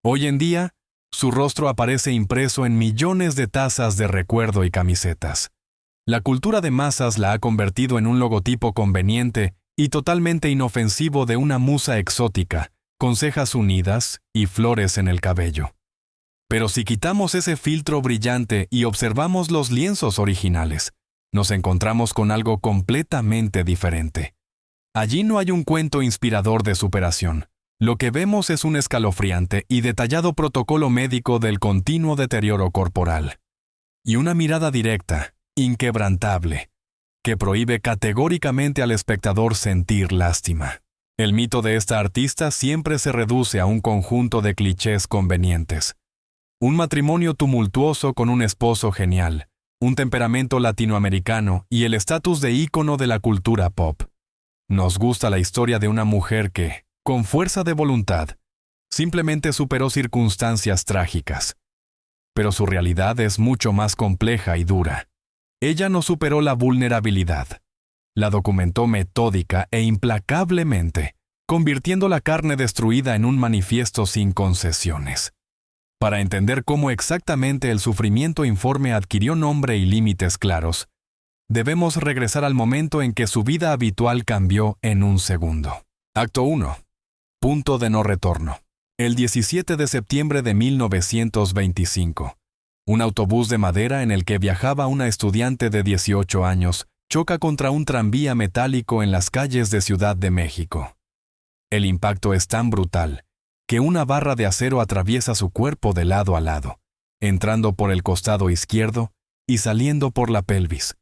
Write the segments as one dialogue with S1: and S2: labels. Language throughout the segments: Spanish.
S1: Hoy en día, su rostro aparece impreso en millones de tazas de recuerdo y camisetas. La cultura de masas la ha convertido en un logotipo conveniente y totalmente inofensivo de una musa exótica, con cejas unidas y flores en el cabello. Pero si quitamos ese filtro brillante y observamos los lienzos originales, nos encontramos con algo completamente diferente. Allí no hay un cuento inspirador de superación. Lo que vemos es un escalofriante y detallado protocolo médico del continuo deterioro corporal. Y una mirada directa, inquebrantable, que prohíbe categóricamente al espectador sentir lástima. El mito de esta artista siempre se reduce a un conjunto de clichés convenientes. Un matrimonio tumultuoso con un esposo genial, un temperamento latinoamericano y el estatus de ícono de la cultura pop. Nos gusta la historia de una mujer que, con fuerza de voluntad, simplemente superó circunstancias trágicas. Pero su realidad es mucho más compleja y dura. Ella no superó la vulnerabilidad. La documentó metódica e implacablemente, convirtiendo la carne destruida en un manifiesto sin concesiones. Para entender cómo exactamente el sufrimiento informe adquirió nombre y límites claros, debemos regresar al momento en que su vida habitual cambió en un segundo. Acto 1. Punto de no retorno. El 17 de septiembre de 1925. Un autobús de madera en el que viajaba una estudiante de 18 años choca contra un tranvía metálico en las calles de Ciudad de México. El impacto es tan brutal que una barra de acero atraviesa su cuerpo de lado a lado, entrando por el costado izquierdo y saliendo por la pelvis.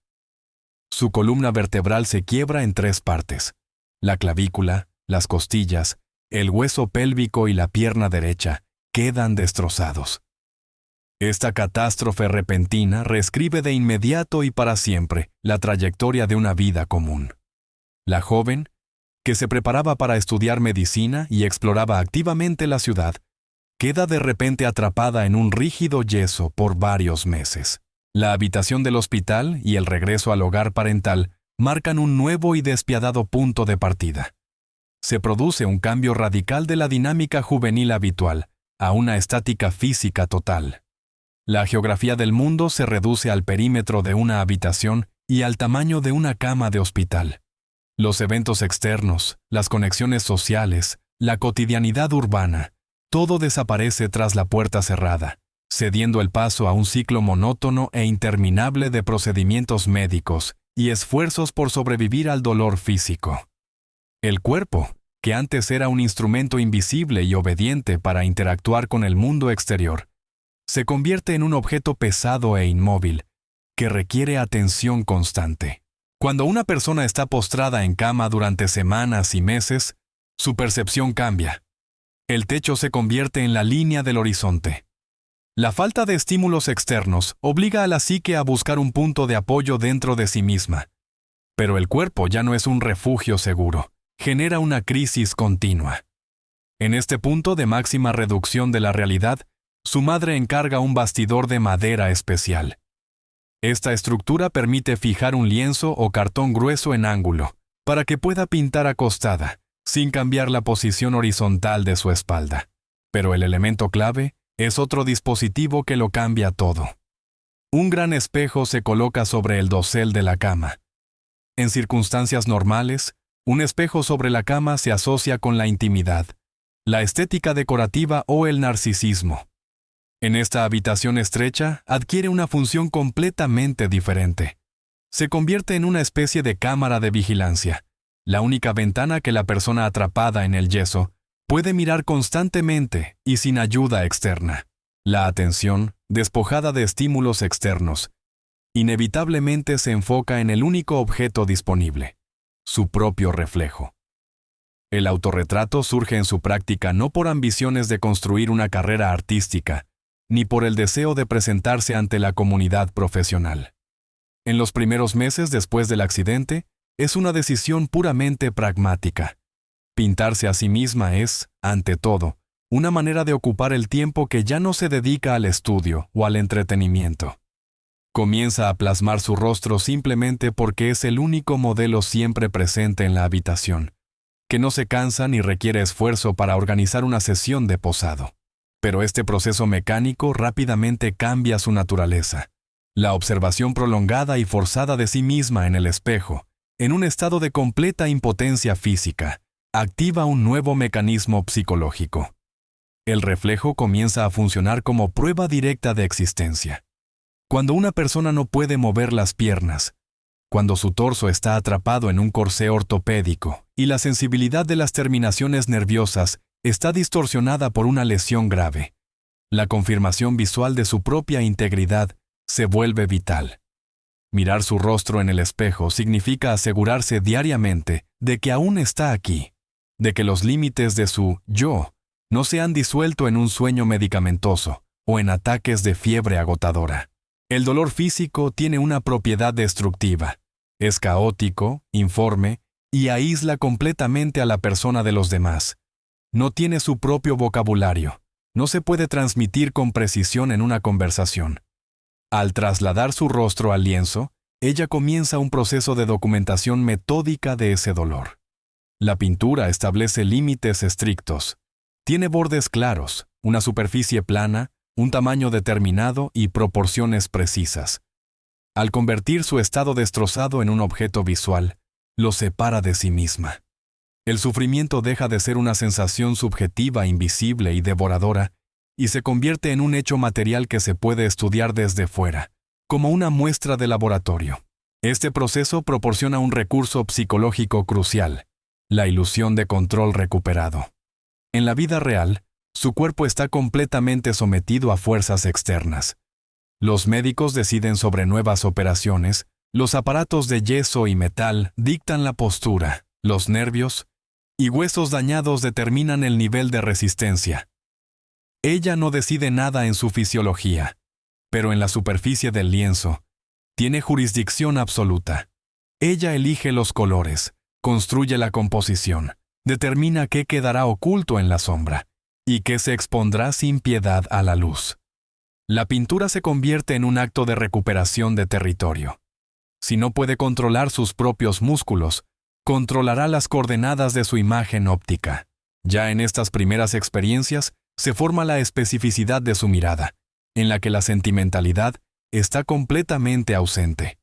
S1: Su columna vertebral se quiebra en 3 partes: la clavícula, las costillas, el hueso pélvico y la pierna derecha quedan destrozados. Esta catástrofe repentina reescribe de inmediato y para siempre la trayectoria de una vida común. La joven, que se preparaba para estudiar medicina y exploraba activamente la ciudad, queda de repente atrapada en un rígido yeso por varios meses. La habitación del hospital y el regreso al hogar parental marcan un nuevo y despiadado punto de partida. Se produce un cambio radical de la dinámica juvenil habitual a una estática física total. La geografía del mundo se reduce al perímetro de una habitación y al tamaño de una cama de hospital. Los eventos externos, las conexiones sociales, la cotidianidad urbana, todo desaparece tras la puerta cerrada, cediendo el paso a un ciclo monótono e interminable de procedimientos médicos y esfuerzos por sobrevivir al dolor físico. El cuerpo, que antes era un instrumento invisible y obediente para interactuar con el mundo exterior, se convierte en un objeto pesado e inmóvil, que requiere atención constante. Cuando una persona está postrada en cama durante semanas y meses, su percepción cambia. El techo se convierte en la línea del horizonte. La falta de estímulos externos obliga a la psique a buscar un punto de apoyo dentro de sí misma. Pero el cuerpo ya no es un refugio seguro, genera una crisis continua. En este punto de máxima reducción de la realidad, su madre encarga un bastidor de madera especial. Esta estructura permite fijar un lienzo o cartón grueso en ángulo, para que pueda pintar acostada, sin cambiar la posición horizontal de su espalda. Pero el elemento clave es otro dispositivo que lo cambia todo. Un gran espejo se coloca sobre el dosel de la cama. En circunstancias normales, un espejo sobre la cama se asocia con la intimidad, la estética decorativa o el narcisismo. En esta habitación estrecha adquiere una función completamente diferente. Se convierte en una especie de cámara de vigilancia, la única ventana que la persona atrapada en el yeso puede mirar constantemente y sin ayuda externa. La atención, despojada de estímulos externos, inevitablemente se enfoca en el único objeto disponible, su propio reflejo. El autorretrato surge en su práctica no por ambiciones de construir una carrera artística, ni por el deseo de presentarse ante la comunidad profesional. En los primeros meses después del accidente, es una decisión puramente pragmática. Pintarse a sí misma es, ante todo, una manera de ocupar el tiempo que ya no se dedica al estudio o al entretenimiento. Comienza a plasmar su rostro simplemente porque es el único modelo siempre presente en la habitación, que no se cansa ni requiere esfuerzo para organizar una sesión de posado. Pero este proceso mecánico rápidamente cambia su naturaleza. La observación prolongada y forzada de sí misma en el espejo, en un estado de completa impotencia física, activa un nuevo mecanismo psicológico. El reflejo comienza a funcionar como prueba directa de existencia. Cuando una persona no puede mover las piernas, cuando su torso está atrapado en un corsé ortopédico y la sensibilidad de las terminaciones nerviosas está distorsionada por una lesión grave, la confirmación visual de su propia integridad se vuelve vital. Mirar su rostro en el espejo significa asegurarse diariamente de que aún está aquí, de que los límites de su yo no se han disuelto en un sueño medicamentoso o en ataques de fiebre agotadora. El dolor físico tiene una propiedad destructiva. Es caótico, informe y aísla completamente a la persona de los demás. No tiene su propio vocabulario. No se puede transmitir con precisión en una conversación. Al trasladar su rostro al lienzo, ella comienza un proceso de documentación metódica de ese dolor. La pintura establece límites estrictos. Tiene bordes claros, una superficie plana, un tamaño determinado y proporciones precisas. Al convertir su estado destrozado en un objeto visual, lo separa de sí misma. El sufrimiento deja de ser una sensación subjetiva, invisible y devoradora, y se convierte en un hecho material que se puede estudiar desde fuera, como una muestra de laboratorio. Este proceso proporciona un recurso psicológico crucial, la ilusión de control recuperado. En la vida real, su cuerpo está completamente sometido a fuerzas externas. Los médicos deciden sobre nuevas operaciones, los aparatos de yeso y metal dictan la postura, los nervios y huesos dañados determinan el nivel de resistencia. Ella no decide nada en su fisiología, pero en la superficie del lienzo, tiene jurisdicción absoluta. Ella elige los colores, construye la composición, determina qué quedará oculto en la sombra y qué se expondrá sin piedad a la luz. La pintura se convierte en un acto de recuperación de territorio. Si no puede controlar sus propios músculos, controlará las coordenadas de su imagen óptica. Ya en estas primeras experiencias se forma la especificidad de su mirada, en la que la sentimentalidad está completamente ausente.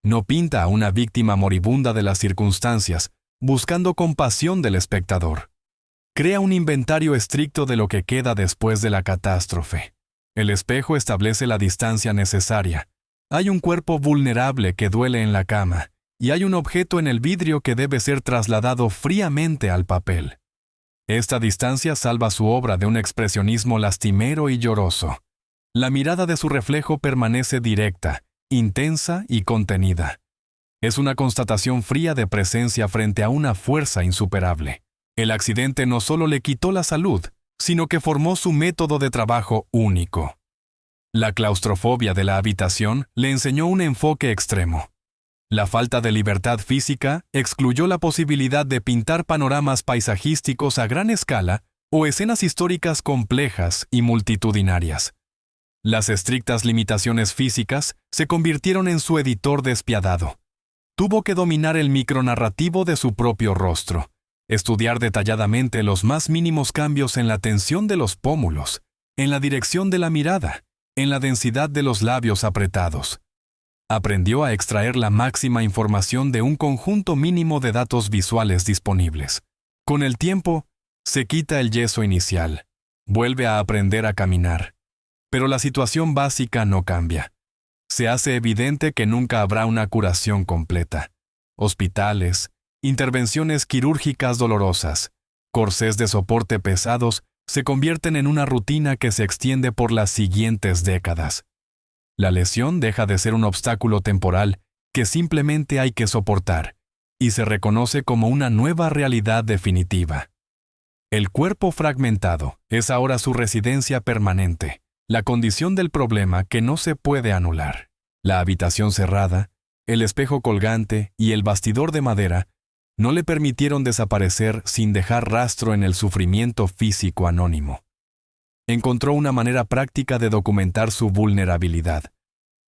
S1: No pinta a una víctima moribunda de las circunstancias, buscando compasión del espectador. Crea un inventario estricto de lo que queda después de la catástrofe. El espejo establece la distancia necesaria. Hay un cuerpo vulnerable que duele en la cama, y hay un objeto en el vidrio que debe ser trasladado fríamente al papel. Esta distancia salva su obra de un expresionismo lastimero y lloroso. La mirada de su reflejo permanece directa, intensa y contenida. Es una constatación fría de presencia frente a una fuerza insuperable. El accidente no solo le quitó la salud, sino que formó su método de trabajo único. La claustrofobia de la habitación le enseñó un enfoque extremo. La falta de libertad física excluyó la posibilidad de pintar panoramas paisajísticos a gran escala o escenas históricas complejas y multitudinarias. Las estrictas limitaciones físicas se convirtieron en su editor despiadado. Tuvo que dominar el micronarrativo de su propio rostro, estudiar detalladamente los más mínimos cambios en la tensión de los pómulos, en la dirección de la mirada, en la densidad de los labios apretados. Aprendió a extraer la máxima información de un conjunto mínimo de datos visuales disponibles. Con el tiempo, se quita el yeso inicial, vuelve a aprender a caminar. Pero la situación básica no cambia. Se hace evidente que nunca habrá una curación completa. Hospitales, intervenciones quirúrgicas dolorosas, corsés de soporte pesados se convierten en una rutina que se extiende por las siguientes décadas. La lesión deja de ser un obstáculo temporal que simplemente hay que soportar y se reconoce como una nueva realidad definitiva. El cuerpo fragmentado es ahora su residencia permanente, la condición del problema que no se puede anular. La habitación cerrada, el espejo colgante y el bastidor de madera no le permitieron desaparecer sin dejar rastro en el sufrimiento físico anónimo. Encontró una manera práctica de documentar su vulnerabilidad,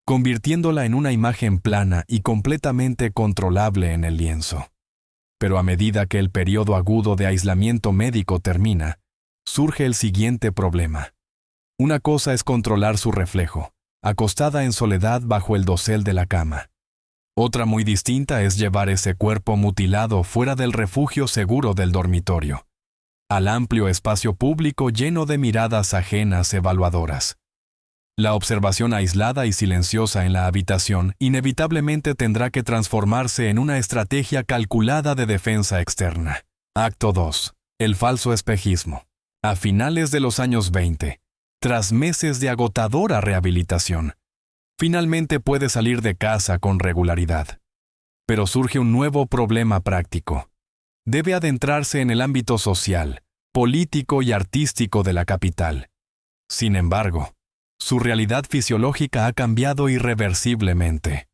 S1: convirtiéndola en una imagen plana y completamente controlable en el lienzo. Pero a medida que el periodo agudo de aislamiento médico termina, Surge el siguiente problema. Una cosa es controlar su reflejo, acostada en soledad bajo el dosel de la cama. Otra muy distinta es llevar ese cuerpo mutilado fuera del refugio seguro del dormitorio, al amplio espacio público lleno de miradas ajenas evaluadoras. La observación aislada y silenciosa en la habitación inevitablemente tendrá que transformarse en una estrategia calculada de defensa externa. Acto 2. El falso espejismo. A finales de los años 20, tras meses de agotadora rehabilitación, finalmente puede salir de casa con regularidad. Pero surge un nuevo problema práctico. Debe adentrarse en el ámbito social, político y artístico de la capital. Sin embargo, su realidad fisiológica ha cambiado irreversiblemente.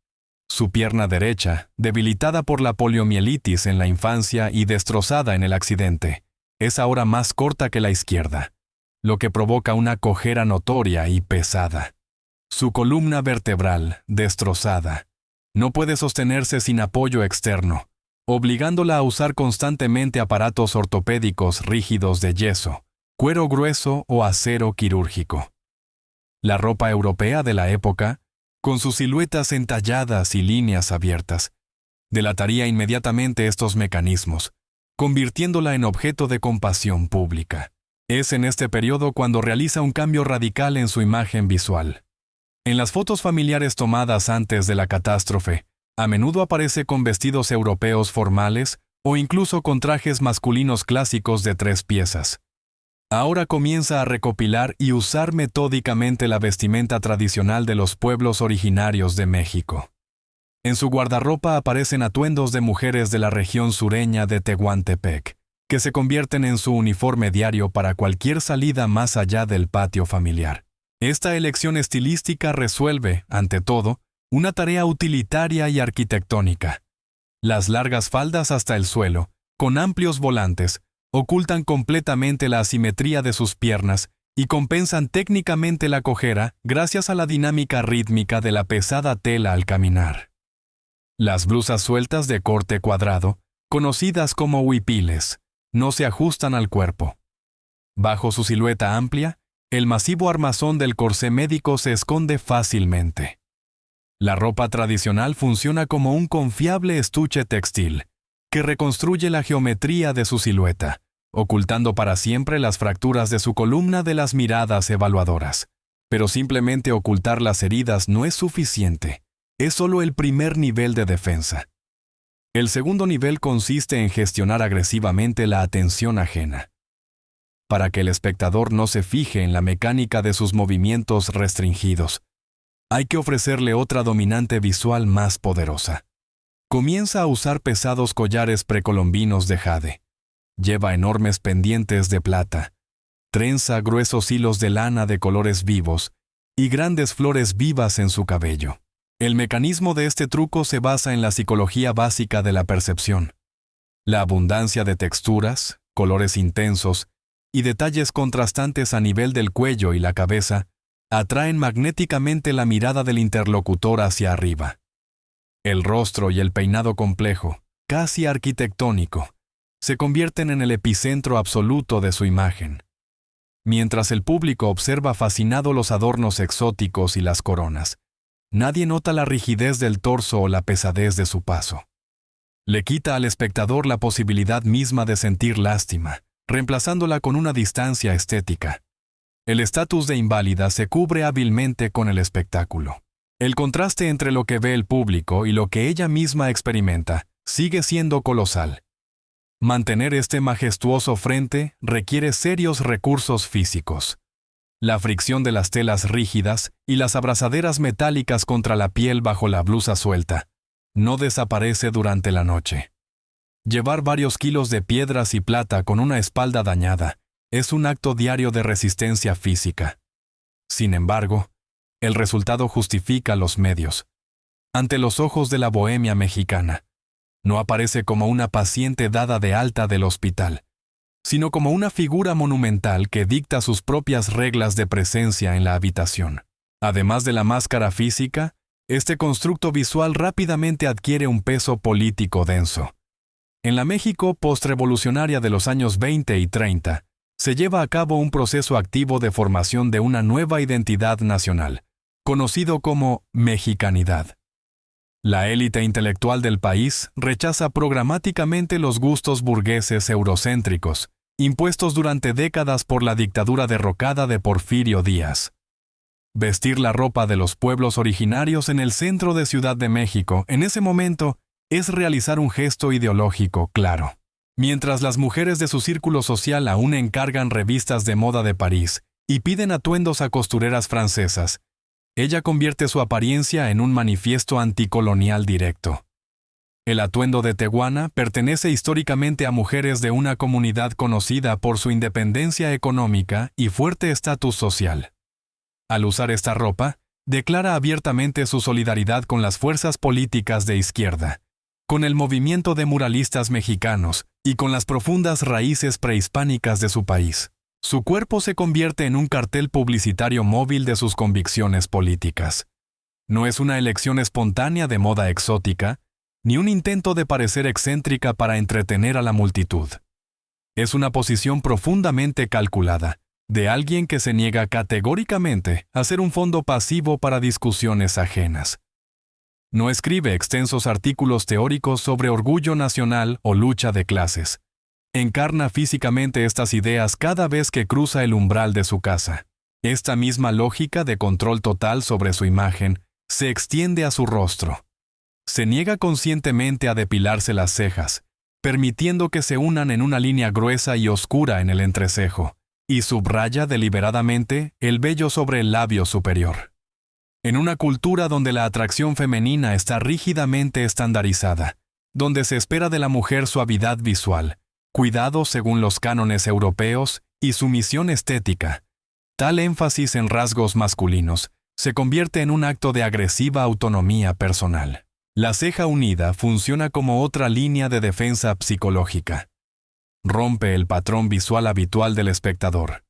S1: Su pierna derecha, debilitada por la poliomielitis en la infancia y destrozada en el accidente, es ahora más corta que la izquierda, lo que provoca una cojera notoria y pesada. Su columna vertebral, destrozada, no puede sostenerse sin apoyo externo, obligándola a usar constantemente aparatos ortopédicos rígidos de yeso, cuero grueso o acero quirúrgico. La ropa europea de la época, con sus siluetas entalladas y líneas abiertas, delataría inmediatamente estos mecanismos, convirtiéndola en objeto de compasión pública. Es en este periodo cuando realiza un cambio radical en su imagen visual. En las fotos familiares tomadas antes de la catástrofe, a menudo aparece con vestidos europeos formales o incluso con trajes masculinos clásicos de 3 piezas. Ahora comienza a recopilar y usar metódicamente la vestimenta tradicional de los pueblos originarios de México. En su guardarropa aparecen atuendos de mujeres de la región sureña de Tehuantepec, que se convierten en su uniforme diario para cualquier salida más allá del patio familiar. Esta elección estilística resuelve, ante todo, una tarea utilitaria y arquitectónica. Las largas faldas hasta el suelo, con amplios volantes, ocultan completamente la asimetría de sus piernas y compensan técnicamente la cojera gracias a la dinámica rítmica de la pesada tela al caminar. Las blusas sueltas de corte cuadrado, conocidas como huipiles, no se ajustan al cuerpo. Bajo su silueta amplia, el masivo armazón del corsé médico se esconde fácilmente. La ropa tradicional funciona como un confiable estuche textil, que reconstruye la geometría de su silueta, ocultando para siempre las fracturas de su columna de las miradas evaluadoras. Pero simplemente ocultar las heridas no es suficiente, es solo el primer nivel de defensa. El segundo nivel consiste en gestionar agresivamente la atención ajena. Para que el espectador no se fije en la mecánica de sus movimientos restringidos, hay que ofrecerle otra dominante visual más poderosa. Comienza a usar pesados collares precolombinos de jade. Lleva enormes pendientes de plata. Trenza gruesos hilos de lana de colores vivos y grandes flores vivas en su cabello. El mecanismo de este truco se basa en la psicología básica de la percepción. La abundancia de texturas, colores intensos y detalles contrastantes a nivel del cuello y la cabeza atraen magnéticamente la mirada del interlocutor hacia arriba. El rostro y el peinado complejo, casi arquitectónico, se convierten en el epicentro absoluto de su imagen. Mientras el público observa fascinado los adornos exóticos y las coronas, nadie nota la rigidez del torso o la pesadez de su paso. Le quita al espectador la posibilidad misma de sentir lástima, reemplazándola con una distancia estética. El estatus de inválida se cubre hábilmente con el espectáculo. El contraste entre lo que ve el público y lo que ella misma experimenta sigue siendo colosal. Mantener este majestuoso frente requiere serios recursos físicos. La fricción de las telas rígidas y las abrazaderas metálicas contra la piel bajo la blusa suelta no desaparece durante la noche. Llevar varios kilos de piedras y plata con una espalda dañada es un acto diario de resistencia física. Sin embargo, el resultado justifica los medios. Ante los ojos de la bohemia mexicana, no aparece como una paciente dada de alta del hospital, sino como una figura monumental que dicta sus propias reglas de presencia en la habitación. Además de la máscara física, este constructo visual rápidamente adquiere un peso político denso. En la México postrevolucionaria de los años 20 y 30, se lleva a cabo un proceso activo de formación de una nueva identidad nacional, conocido como mexicanidad. La élite intelectual del país rechaza programáticamente los gustos burgueses eurocéntricos, impuestos durante décadas por la dictadura derrocada de Porfirio Díaz. Vestir la ropa de los pueblos originarios en el centro de Ciudad de México, en ese momento, es realizar un gesto ideológico claro. Mientras las mujeres de su círculo social aún encargan revistas de moda de París y piden atuendos a costureras francesas, ella convierte su apariencia en un manifiesto anticolonial directo. El atuendo de Tehuana pertenece históricamente a mujeres de una comunidad conocida por su independencia económica y fuerte estatus social. Al usar esta ropa, declara abiertamente su solidaridad con las fuerzas políticas de izquierda, con el movimiento de muralistas mexicanos y con las profundas raíces prehispánicas de su país. Su cuerpo se convierte en un cartel publicitario móvil de sus convicciones políticas. No es una elección espontánea de moda exótica, ni un intento de parecer excéntrica para entretener a la multitud. Es una posición profundamente calculada, de alguien que se niega categóricamente a ser un fondo pasivo para discusiones ajenas. No escribe extensos artículos teóricos sobre orgullo nacional o lucha de clases. Encarna físicamente estas ideas cada vez que cruza el umbral de su casa. Esta misma lógica de control total sobre su imagen se extiende a su rostro. Se niega conscientemente a depilarse las cejas, permitiendo que se unan en una línea gruesa y oscura en el entrecejo, y subraya deliberadamente el vello sobre el labio superior. En una cultura donde la atracción femenina está rígidamente estandarizada, donde se espera de la mujer suavidad visual, cuidado según los cánones europeos y sumisión estética, tal énfasis en rasgos masculinos se convierte en un acto de agresiva autonomía personal. La ceja unida funciona como otra línea de defensa psicológica. Rompe el patrón visual habitual del espectador.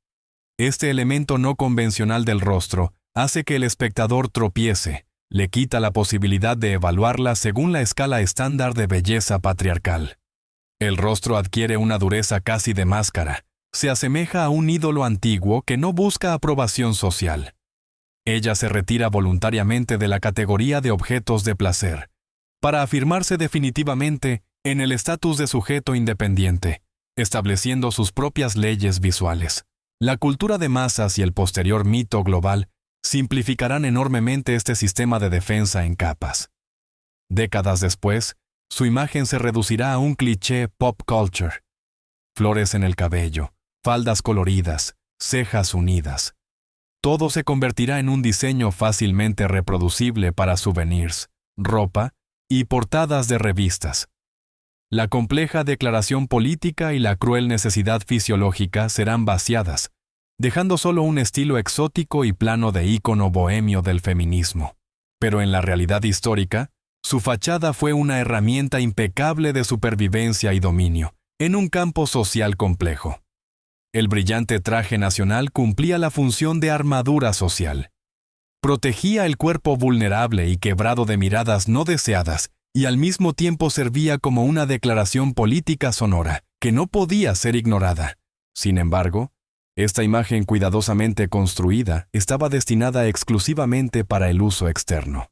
S1: Este elemento no convencional del rostro hace que el espectador tropiece, le quita la posibilidad de evaluarla según la escala estándar de belleza patriarcal. El rostro adquiere una dureza casi de máscara, se asemeja a un ídolo antiguo que no busca aprobación social. Ella se retira voluntariamente de la categoría de objetos de placer, para afirmarse definitivamente en el estatus de sujeto independiente, estableciendo sus propias leyes visuales. La cultura de masas y el posterior mito global simplificarán enormemente este sistema de defensa en capas. Décadas después, su imagen se reducirá a un cliché pop culture. Flores en el cabello, faldas coloridas, cejas unidas. Todo se convertirá en un diseño fácilmente reproducible para souvenirs, ropa y portadas de revistas. La compleja declaración política y la cruel necesidad fisiológica serán vaciadas, dejando solo un estilo exótico y plano de ícono bohemio del feminismo. Pero en la realidad histórica, su fachada fue una herramienta impecable de supervivencia y dominio, en un campo social complejo. El brillante traje nacional cumplía la función de armadura social. Protegía el cuerpo vulnerable y quebrado de miradas no deseadas, y al mismo tiempo servía como una declaración política sonora, que no podía ser ignorada. Sin embargo, esta imagen cuidadosamente construida estaba destinada exclusivamente para el uso externo.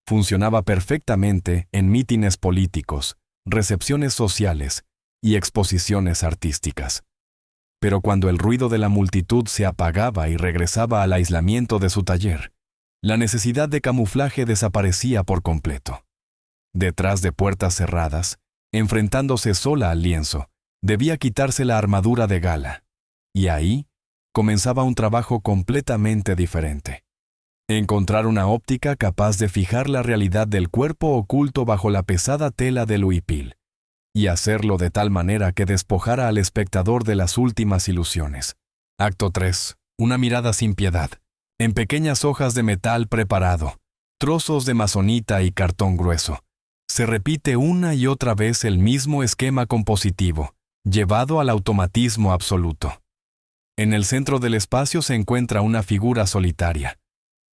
S1: Funcionaba perfectamente en mítines políticos, recepciones sociales y exposiciones artísticas. Pero cuando el ruido de la multitud se apagaba y regresaba al aislamiento de su taller, la necesidad de camuflaje desaparecía por completo. Detrás de puertas cerradas, enfrentándose sola al lienzo, debía quitarse la armadura de gala. Y ahí comenzaba un trabajo completamente diferente. Encontrar una óptica capaz de fijar la realidad del cuerpo oculto bajo la pesada tela del huipil, y hacerlo de tal manera que despojara al espectador de las últimas ilusiones. Acto 3. Una mirada sin piedad. En pequeñas hojas de metal preparado, trozos de masonita y cartón grueso. Se repite una y otra vez el mismo esquema compositivo, llevado al automatismo absoluto. En el centro del espacio se encuentra una figura solitaria,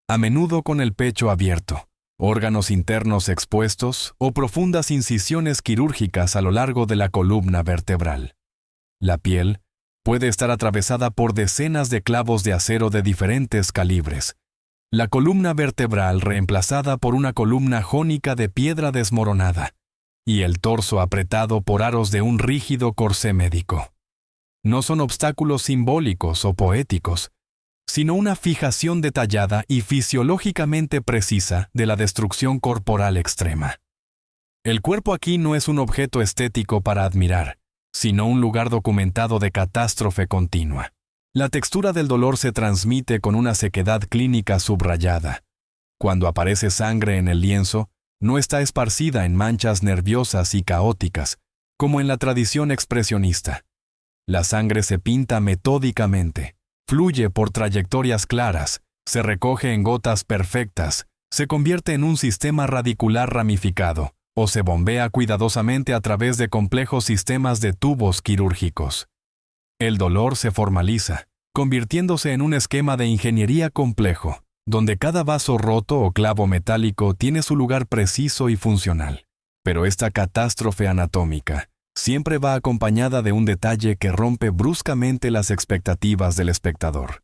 S1: a menudo con el pecho abierto, órganos internos expuestos o profundas incisiones quirúrgicas a lo largo de la columna vertebral. La piel, Puede estar atravesada por decenas de clavos de acero de diferentes calibres. La columna vertebral reemplazada por una columna jónica de piedra desmoronada, y el torso apretado por aros de un rígido corsé médico. No son obstáculos simbólicos o poéticos, sino una fijación detallada y fisiológicamente precisa de la destrucción corporal extrema. El cuerpo aquí no es un objeto estético para admirar, sino un lugar documentado de catástrofe continua. La textura del dolor se transmite con una sequedad clínica subrayada. Cuando aparece sangre en el lienzo, no está esparcida en manchas nerviosas y caóticas, como en la tradición expresionista. La sangre se pinta metódicamente, fluye por trayectorias claras, se recoge en gotas perfectas, se convierte en un sistema radicular ramificado, o se bombea cuidadosamente a través de complejos sistemas de tubos quirúrgicos. El dolor se formaliza, convirtiéndose en un esquema de ingeniería complejo, donde cada vaso roto o clavo metálico tiene su lugar preciso y funcional. Pero esta catástrofe anatómica siempre va acompañada de un detalle que rompe bruscamente las expectativas del espectador.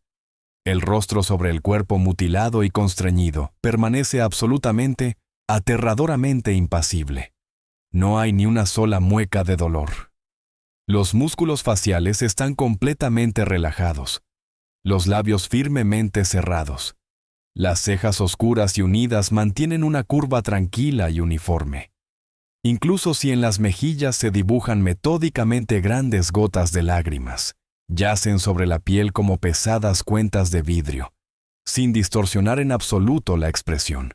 S1: El rostro sobre el cuerpo mutilado y constreñido permanece absolutamente, aterradoramente impasible. No hay ni una sola mueca de dolor. Los músculos faciales están completamente relajados, los labios firmemente cerrados. Las cejas oscuras y unidas mantienen una curva tranquila y uniforme. Incluso si en las mejillas se dibujan metódicamente grandes gotas de lágrimas, yacen sobre la piel como pesadas cuentas de vidrio, sin distorsionar en absoluto la expresión.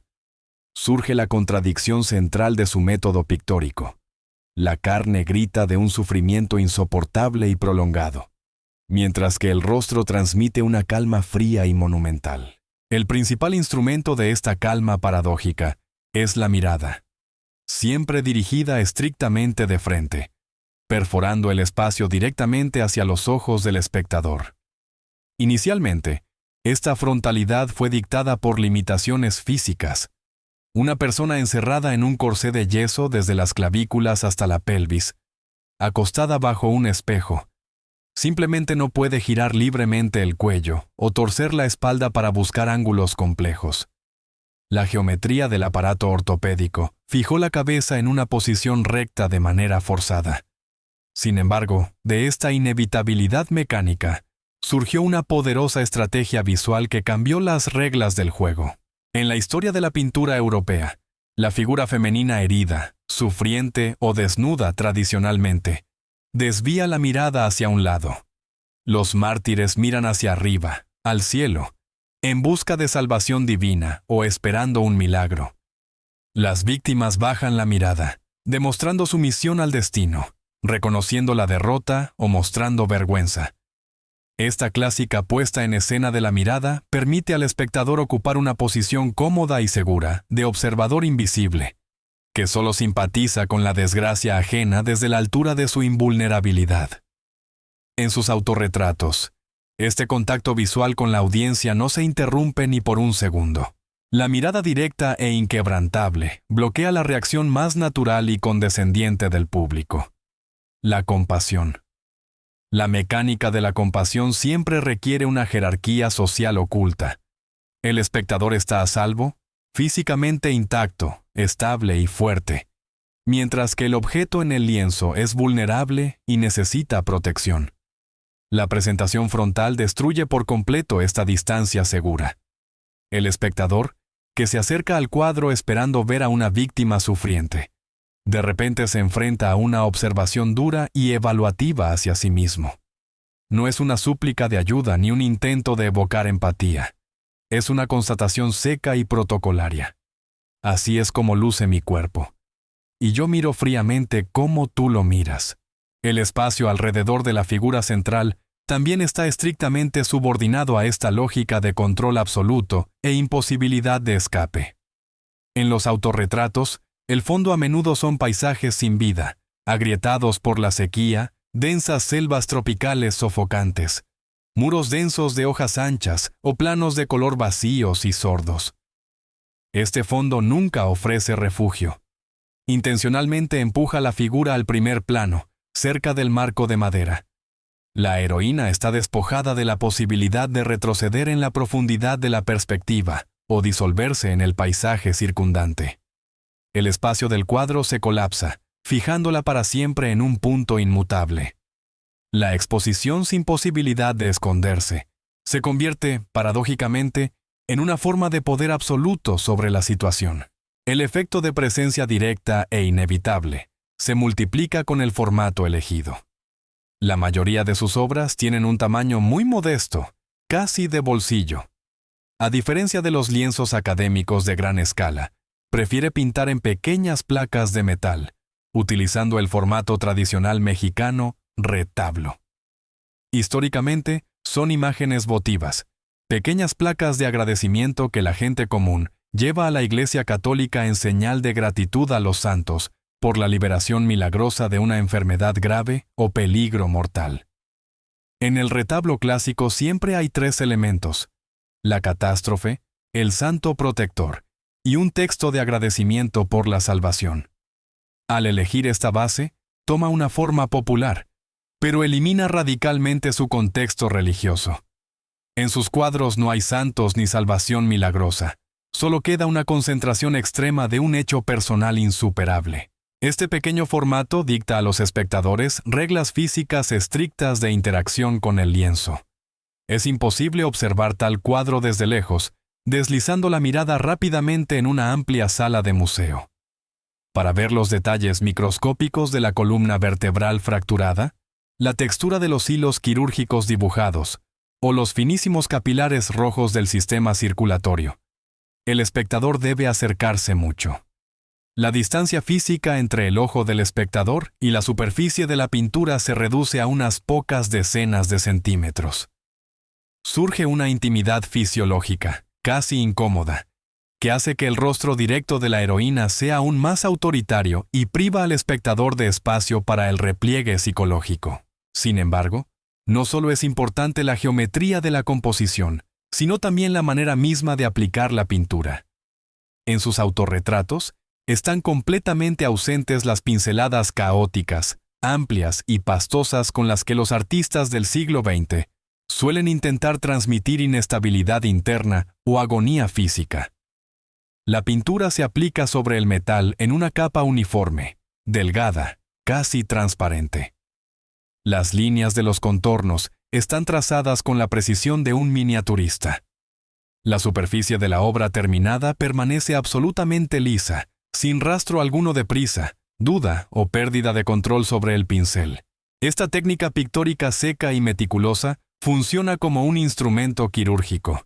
S1: Surge la contradicción central de su método pictórico. La carne grita de un sufrimiento insoportable y prolongado, mientras que el rostro transmite una calma fría y monumental. El principal instrumento de esta calma paradójica es la mirada, siempre dirigida estrictamente de frente, perforando el espacio directamente hacia los ojos del espectador. Inicialmente, esta frontalidad fue dictada por limitaciones físicas. Una persona encerrada en un corsé de yeso desde las clavículas hasta la pelvis, acostada bajo un espejo, simplemente no puede girar libremente el cuello o torcer la espalda para buscar ángulos complejos. La geometría del aparato ortopédico fijó la cabeza en una posición recta de manera forzada. Sin embargo, de esta inevitabilidad mecánica, surgió una poderosa estrategia visual que cambió las reglas del juego. En la historia de la pintura europea, la figura femenina herida, sufriente o desnuda tradicionalmente, desvía la mirada hacia un lado. Los mártires miran hacia arriba, al cielo, en busca de salvación divina o esperando un milagro. Las víctimas bajan la mirada, demostrando sumisión al destino, reconociendo la derrota o mostrando vergüenza. Esta clásica puesta en escena de la mirada permite al espectador ocupar una posición cómoda y segura de observador invisible, que solo simpatiza con la desgracia ajena desde la altura de su invulnerabilidad. En sus autorretratos, este contacto visual con la audiencia no se interrumpe ni por un segundo. La mirada directa e inquebrantable bloquea la reacción más natural y condescendiente del público. La compasión. La mecánica de la compasión siempre requiere una jerarquía social oculta. El espectador está a salvo, físicamente intacto, estable y fuerte, mientras que el objeto en el lienzo es vulnerable y necesita protección. La presentación frontal destruye por completo esta distancia segura. El espectador, que se acerca al cuadro esperando ver a una víctima sufriente, de repente se enfrenta a una observación dura y evaluativa hacia sí mismo. No es una súplica de ayuda ni un intento de evocar empatía. Es una constatación seca y protocolaria. Así es como luce mi cuerpo. Y yo miro fríamente cómo tú lo miras. El espacio alrededor de la figura central también está estrictamente subordinado a esta lógica de control absoluto e imposibilidad de escape. En los autorretratos, el fondo a menudo son paisajes sin vida, agrietados por la sequía, densas selvas tropicales sofocantes, muros densos de hojas anchas o planos de color vacíos y sordos. Este fondo nunca ofrece refugio. Intencionalmente empuja la figura al primer plano, cerca del marco de madera. La heroína está despojada de la posibilidad de retroceder en la profundidad de la perspectiva o disolverse en el paisaje circundante. El espacio del cuadro se colapsa, fijándola para siempre en un punto inmutable. La exposición sin posibilidad de esconderse se convierte, paradójicamente, en una forma de poder absoluto sobre la situación. El efecto de presencia directa e inevitable se multiplica con el formato elegido. La mayoría de sus obras tienen un tamaño muy modesto, casi de bolsillo. A diferencia de los lienzos académicos de gran escala, prefiere pintar en pequeñas placas de metal, utilizando el formato tradicional mexicano, retablo. Históricamente, son imágenes votivas, pequeñas placas de agradecimiento que la gente común lleva a la Iglesia Católica en señal de gratitud a los santos por la liberación milagrosa de una enfermedad grave o peligro mortal. En el retablo clásico siempre hay 3 elementos: la catástrofe, el santo protector y un texto de agradecimiento por la salvación. Al elegir esta base, toma una forma popular, pero elimina radicalmente su contexto religioso. En sus cuadros no hay santos ni salvación milagrosa, solo queda una concentración extrema de un hecho personal insuperable. Este pequeño formato dicta a los espectadores reglas físicas estrictas de interacción con el lienzo. Es imposible observar tal cuadro desde lejos, deslizando la mirada rápidamente en una amplia sala de museo. Para ver los detalles microscópicos de la columna vertebral fracturada, la textura de los hilos quirúrgicos dibujados, o los finísimos capilares rojos del sistema circulatorio, el espectador debe acercarse mucho. La distancia física entre el ojo del espectador y la superficie de la pintura se reduce a unas pocas decenas de centímetros. Surge una intimidad fisiológica, casi incómoda, que hace que el rostro directo de la heroína sea aún más autoritario y priva al espectador de espacio para el repliegue psicológico. Sin embargo, no solo es importante la geometría de la composición, sino también la manera misma de aplicar la pintura. En sus autorretratos, están completamente ausentes las pinceladas caóticas, amplias y pastosas con las que los artistas del siglo XX suelen intentar transmitir inestabilidad interna o agonía física. La pintura se aplica sobre el metal en una capa uniforme, delgada, casi transparente. Las líneas de los contornos están trazadas con la precisión de un miniaturista. La superficie de la obra terminada permanece absolutamente lisa, sin rastro alguno de prisa, duda o pérdida de control sobre el pincel. Esta técnica pictórica seca y meticulosa funciona como un instrumento quirúrgico.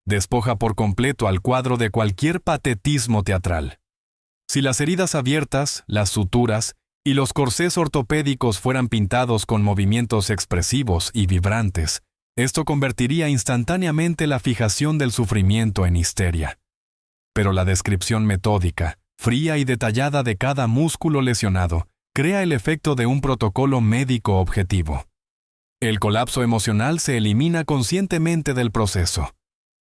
S1: Despoja por completo al cuadro de cualquier patetismo teatral. Si las heridas abiertas, las suturas y los corsés ortopédicos fueran pintados con movimientos expresivos y vibrantes, esto convertiría instantáneamente la fijación del sufrimiento en histeria. Pero la descripción metódica, fría y detallada de cada músculo lesionado, crea el efecto de un protocolo médico objetivo. El colapso emocional se elimina conscientemente del proceso.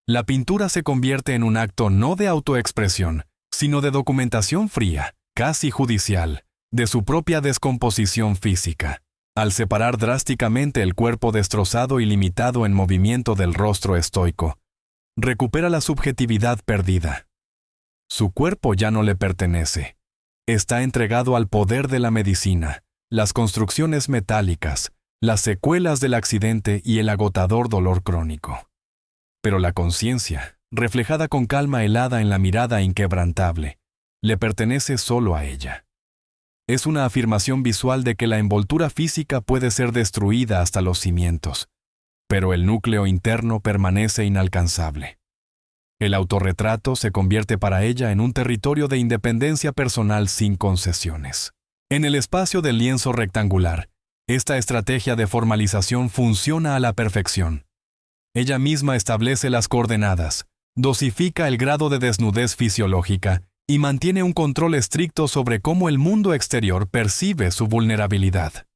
S1: La pintura se convierte en un acto no de autoexpresión, sino de documentación fría, casi judicial, de su propia descomposición física. Al separar drásticamente el cuerpo destrozado y limitado en movimiento del rostro estoico, recupera la subjetividad perdida. Su cuerpo ya no le pertenece. Está entregado al poder de la medicina, las construcciones metálicas, las secuelas del accidente y el agotador dolor crónico. Pero la conciencia, reflejada con calma helada en la mirada inquebrantable, le pertenece solo a ella. Es una afirmación visual de que la envoltura física puede ser destruida hasta los cimientos, pero el núcleo interno permanece inalcanzable. El autorretrato se convierte para ella en un territorio de independencia personal sin concesiones. En el espacio del lienzo rectangular, esta estrategia de formalización funciona a la perfección. Ella misma establece las coordenadas, dosifica el grado de desnudez fisiológica y mantiene un control estricto sobre cómo el mundo exterior percibe su vulnerabilidad.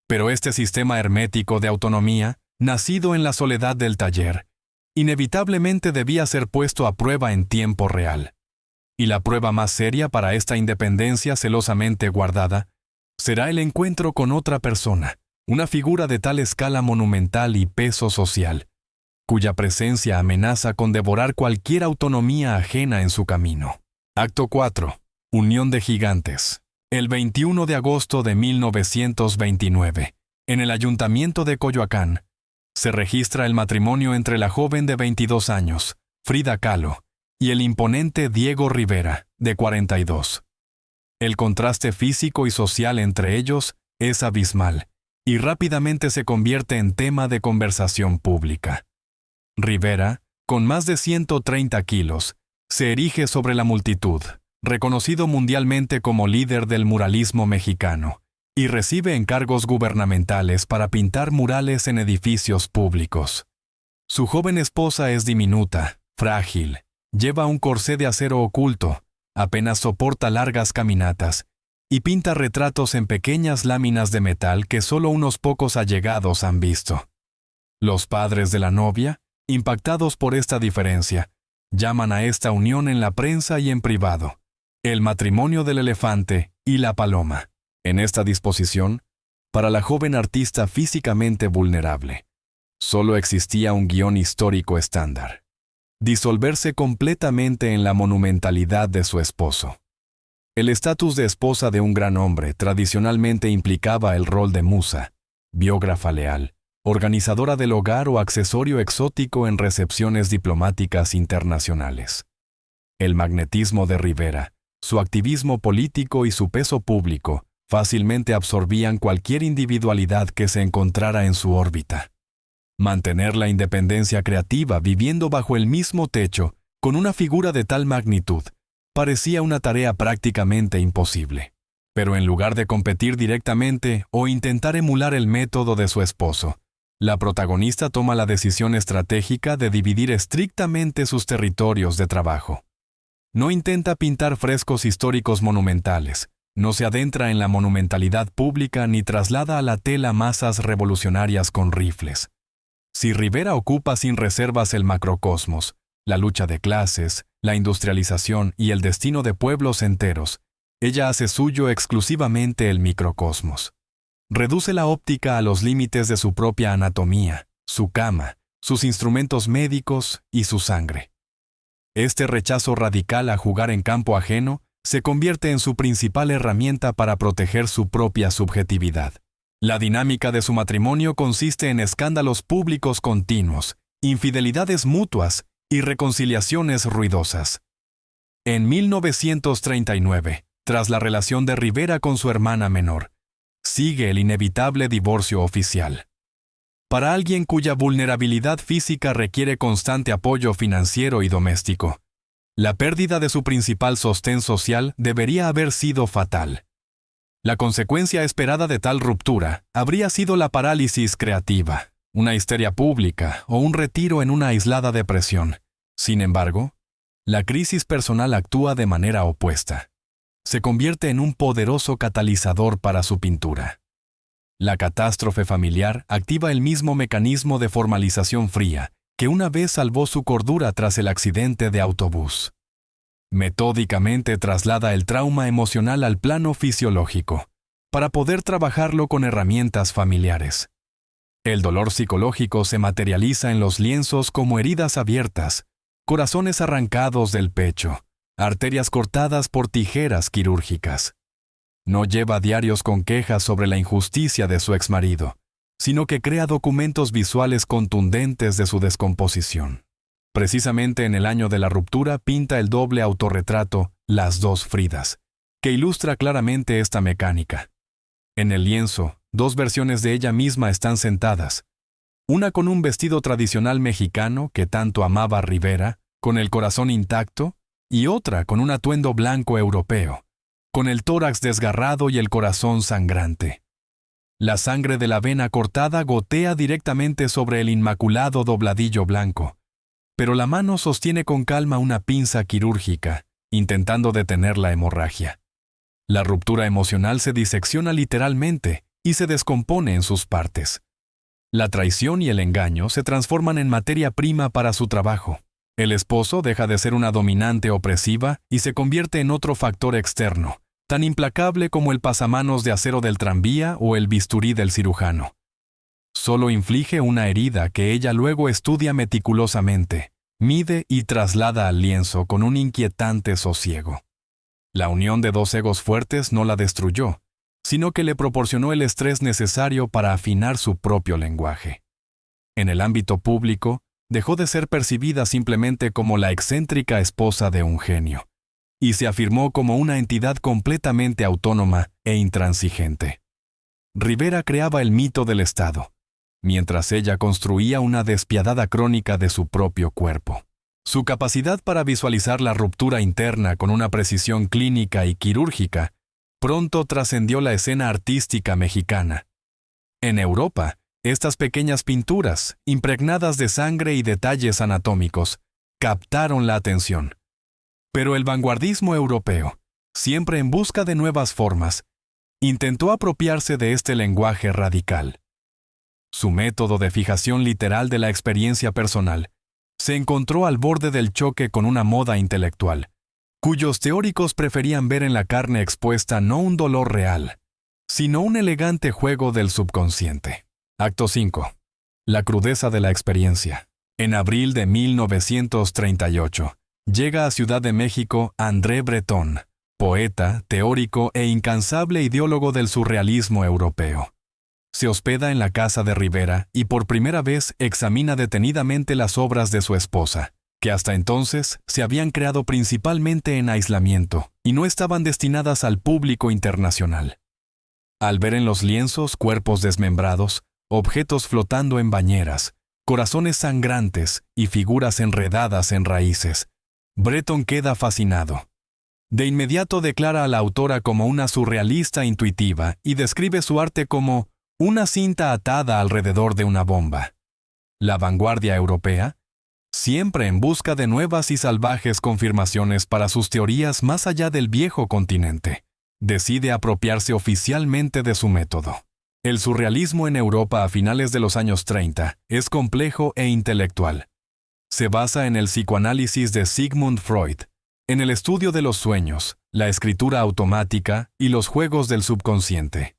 S1: Pero este sistema hermético de autonomía, nacido en la soledad del taller, inevitablemente debía ser puesto a prueba en tiempo real. Y la prueba más seria para esta independencia celosamente guardada será el encuentro con otra persona, una figura de tal escala monumental y peso social, cuya presencia amenaza con devorar cualquier autonomía ajena en su camino. Acto 4. Unión de gigantes. El 21 de agosto de 1929, en el Ayuntamiento de Coyoacán, se registra el matrimonio entre la joven de 22 años, Frida Kahlo, y el imponente Diego Rivera, de 42. El contraste físico y social entre ellos es abismal, y rápidamente se convierte en tema de conversación pública. Rivera, con más de 130 kilos, se erige sobre la multitud, reconocido mundialmente como líder del muralismo mexicano, y recibe encargos gubernamentales para pintar murales en edificios públicos. Su joven esposa es diminuta, frágil, lleva un corsé de acero oculto, apenas soporta largas caminatas, y pinta retratos en pequeñas láminas de metal que solo unos pocos allegados han visto. Los padres de la novia, impactados por esta diferencia, llaman a esta unión en la prensa y en privado el matrimonio del elefante y la paloma. En esta disposición, para la joven artista físicamente vulnerable, solo existía un guión histórico estándar: disolverse completamente en la monumentalidad de su esposo. El estatus de esposa de un gran hombre tradicionalmente implicaba el rol de musa, biógrafa leal, organizadora del hogar o accesorio exótico en recepciones diplomáticas internacionales. El magnetismo de Rivera, su activismo político y su peso público fácilmente absorbían cualquier individualidad que se encontrara en su órbita. Mantener la independencia creativa viviendo bajo el mismo techo con una figura de tal magnitud parecía una tarea prácticamente imposible. Pero en lugar de competir directamente o intentar emular el método de su esposo, la protagonista toma la decisión estratégica de dividir estrictamente sus territorios de trabajo. No intenta pintar frescos históricos monumentales, no se adentra en la monumentalidad pública ni traslada a la tela masas revolucionarias con rifles. Si Rivera ocupa sin reservas el macrocosmos, la lucha de clases, la industrialización y el destino de pueblos enteros, ella hace suyo exclusivamente el microcosmos. Reduce la óptica a los límites de su propia anatomía, su cama, sus instrumentos médicos y su sangre. Este rechazo radical a jugar en campo ajeno se convierte en su principal herramienta para proteger su propia subjetividad. La dinámica de su matrimonio consiste en escándalos públicos continuos, infidelidades mutuas y reconciliaciones ruidosas. En 1939, tras la relación de Rivera con su hermana menor, sigue el inevitable divorcio oficial. Para alguien cuya vulnerabilidad física requiere constante apoyo financiero y doméstico, la pérdida de su principal sostén social debería haber sido fatal. La consecuencia esperada de tal ruptura habría sido la parálisis creativa, una histeria pública o un retiro en una aislada depresión. Sin embargo, la crisis personal actúa de manera opuesta. Se convierte en un poderoso catalizador para su pintura. La catástrofe familiar activa el mismo mecanismo de formalización fría que una vez salvó su cordura tras el accidente de autobús. Metódicamente traslada el trauma emocional al plano fisiológico, para poder trabajarlo con herramientas familiares. El dolor psicológico se materializa en los lienzos como heridas abiertas, corazones arrancados del pecho, arterias cortadas por tijeras quirúrgicas. No lleva diarios con quejas sobre la injusticia de su exmarido, sino que crea documentos visuales contundentes de su descomposición. Precisamente en el año de la ruptura pinta el doble autorretrato Las dos Fridas, que ilustra claramente esta mecánica. En el lienzo, dos versiones de ella misma están sentadas, una con un vestido tradicional mexicano que tanto amaba Rivera, con el corazón intacto, y otra con un atuendo blanco europeo, con el tórax desgarrado y el corazón sangrante. La sangre de la vena cortada gotea directamente sobre el inmaculado dobladillo blanco, pero la mano sostiene con calma una pinza quirúrgica, intentando detener la hemorragia. La ruptura emocional se disecciona literalmente y se descompone en sus partes. La traición y el engaño se transforman en materia prima para su trabajo. El esposo deja de ser una dominante opresiva y se convierte en otro factor externo, tan implacable como el pasamanos de acero del tranvía o el bisturí del cirujano. Solo inflige una herida que ella luego estudia meticulosamente, mide y traslada al lienzo con un inquietante sosiego. La unión de dos egos fuertes no la destruyó, sino que le proporcionó el estrés necesario para afinar su propio lenguaje. En el ámbito público, dejó de ser percibida simplemente como la excéntrica esposa de un genio, y se afirmó como una entidad completamente autónoma e intransigente. Rivera creaba el mito del Estado, mientras ella construía una despiadada crónica de su propio cuerpo. Su capacidad para visualizar la ruptura interna con una precisión clínica y quirúrgica pronto trascendió la escena artística mexicana. En Europa, estas pequeñas pinturas, impregnadas de sangre y detalles anatómicos, captaron la atención. Pero el vanguardismo europeo, siempre en busca de nuevas formas, intentó apropiarse de este lenguaje radical. Su método de fijación literal de la experiencia personal se encontró al borde del choque con una moda intelectual, cuyos teóricos preferían ver en la carne expuesta no un dolor real, sino un elegante juego del subconsciente. Acto 5. La crudeza de la experiencia. En abril de 1938, llega a Ciudad de México André Breton, poeta, teórico e incansable ideólogo del surrealismo europeo. Se hospeda en la casa de Rivera y por primera vez examina detenidamente las obras de su esposa, que hasta entonces se habían creado principalmente en aislamiento y no estaban destinadas al público internacional. Al ver en los lienzos cuerpos desmembrados, objetos flotando en bañeras, corazones sangrantes y figuras enredadas en raíces, Breton queda fascinado. De inmediato declara a la autora como una surrealista intuitiva y describe su arte como una cinta atada alrededor de una bomba. La vanguardia europea, siempre en busca de nuevas y salvajes confirmaciones para sus teorías más allá del viejo continente, decide apropiarse oficialmente de su método. El surrealismo en Europa a finales de los años 30 es complejo e intelectual. Se basa en el psicoanálisis de Sigmund Freud, en el estudio de los sueños, la escritura automática y los juegos del subconsciente.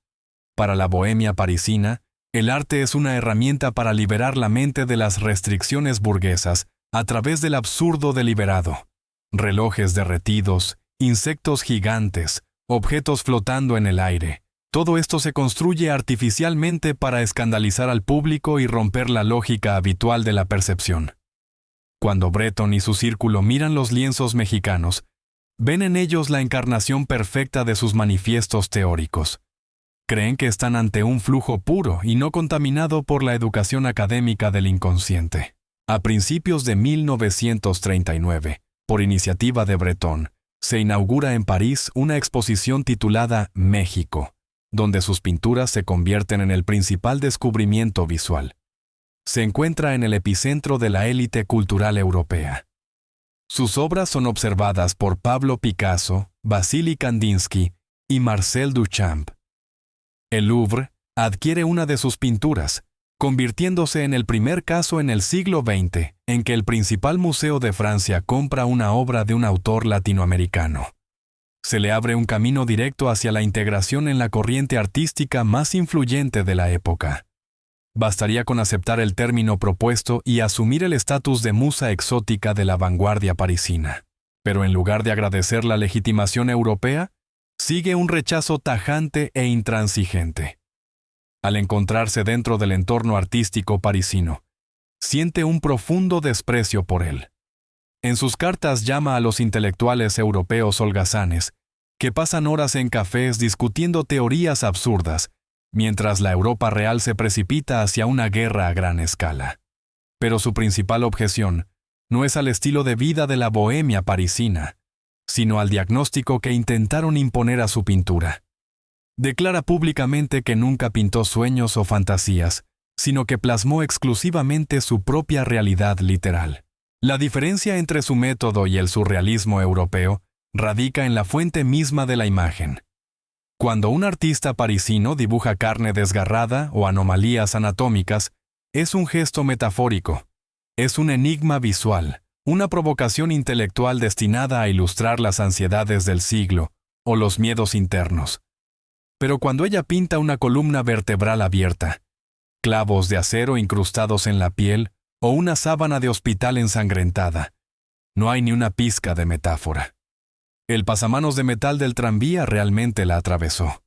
S1: Para la bohemia parisina, el arte es una herramienta para liberar la mente de las restricciones burguesas a través del absurdo deliberado. Relojes derretidos, insectos gigantes, objetos flotando en el aire. Todo esto se construye artificialmente para escandalizar al público y romper la lógica habitual de la percepción. Cuando Breton y su círculo miran los lienzos mexicanos, ven en ellos la encarnación perfecta de sus manifiestos teóricos. Creen que están ante un flujo puro y no contaminado por la educación académica del inconsciente. A principios de 1939, por iniciativa de Breton, se inaugura en París una exposición titulada México, donde sus pinturas se convierten en el principal descubrimiento visual. Se encuentra en el epicentro de la élite cultural europea. Sus obras son observadas por Pablo Picasso, Vasily Kandinsky y Marcel Duchamp. El Louvre adquiere una de sus pinturas, convirtiéndose en el primer caso en el siglo XX en que el principal museo de Francia compra una obra de un autor latinoamericano. Se le abre un camino directo hacia la integración en la corriente artística más influyente de la época. Bastaría con aceptar el término propuesto y asumir el estatus de musa exótica de la vanguardia parisina. Pero en lugar de agradecer la legitimación europea, sigue un rechazo tajante e intransigente. Al encontrarse dentro del entorno artístico parisino, siente un profundo desprecio por él. En sus cartas llama a los intelectuales europeos holgazanes, que pasan horas en cafés discutiendo teorías absurdas, mientras la Europa real se precipita hacia una guerra a gran escala. Pero su principal objeción no es al estilo de vida de la bohemia parisina, sino al diagnóstico que intentaron imponer a su pintura. Declara públicamente que nunca pintó sueños o fantasías, sino que plasmó exclusivamente su propia realidad literal. La diferencia entre su método y el surrealismo europeo radica en la fuente misma de la imagen. Cuando un artista parisino dibuja carne desgarrada o anomalías anatómicas, es un gesto metafórico, es un enigma visual, una provocación intelectual destinada a ilustrar las ansiedades del siglo o los miedos internos. Pero cuando ella pinta una columna vertebral abierta, clavos de acero incrustados en la piel o una sábana de hospital ensangrentada. No hay ni una pizca de metáfora. El pasamanos de metal del tranvía realmente la atravesó.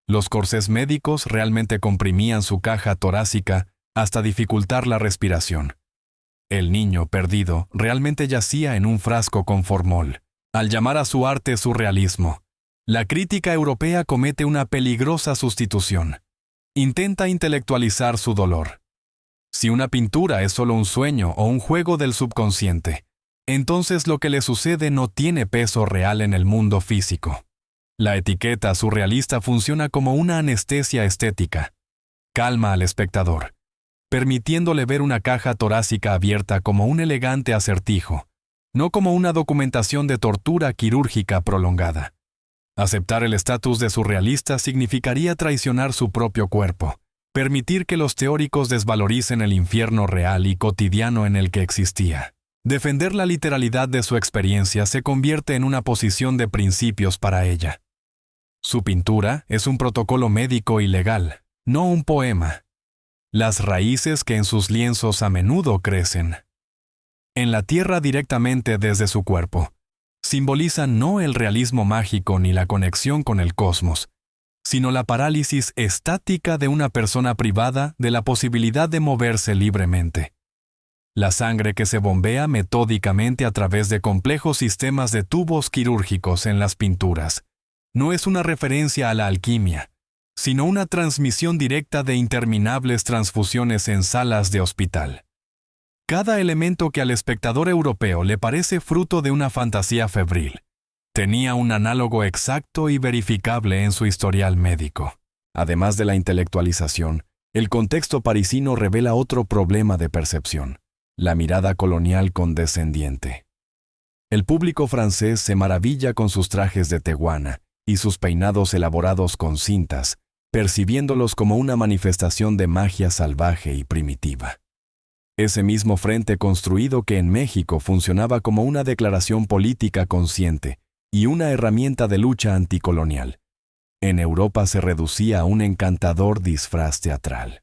S1: Los corsés médicos realmente comprimían su caja torácica hasta dificultar la respiración. El niño perdido realmente yacía en un frasco con formol. Al llamar a su arte surrealismo, la crítica europea comete una peligrosa sustitución. Intenta intelectualizar su dolor. Si una pintura es solo un sueño o un juego del subconsciente, entonces lo que le sucede no tiene peso real en el mundo físico. La etiqueta surrealista funciona como una anestesia estética. Calma al espectador, permitiéndole ver una caja torácica abierta como un elegante acertijo, no como una documentación de tortura quirúrgica prolongada. Aceptar el estatus de surrealista significaría traicionar su propio cuerpo, permitir que los teóricos desvaloricen el infierno real y cotidiano en el que existía. Defender la literalidad de su experiencia se convierte en una posición de principios para ella. Su pintura es un protocolo médico y legal, no un poema. Las raíces que en sus lienzos a menudo crecen en la tierra directamente desde su cuerpo, simbolizan no el realismo mágico ni la conexión con el cosmos, sino la parálisis estática de una persona privada de la posibilidad de moverse libremente. La sangre que se bombea metódicamente a través de complejos sistemas de tubos quirúrgicos en las pinturas no es una referencia a la alquimia, sino una transmisión directa de interminables transfusiones en salas de hospital. Cada elemento que al espectador europeo le parece fruto de una fantasía febril tenía un análogo exacto y verificable en su historial médico. Además de la intelectualización, el contexto parisino revela otro problema de percepción: la mirada colonial condescendiente. El público francés se maravilla con sus trajes de teguana y sus peinados elaborados con cintas, percibiéndolos como una manifestación de magia salvaje y primitiva. Ese mismo frente construido que en México funcionaba como una declaración política consciente y una herramienta de lucha anticolonial, en Europa se reducía a un encantador disfraz teatral.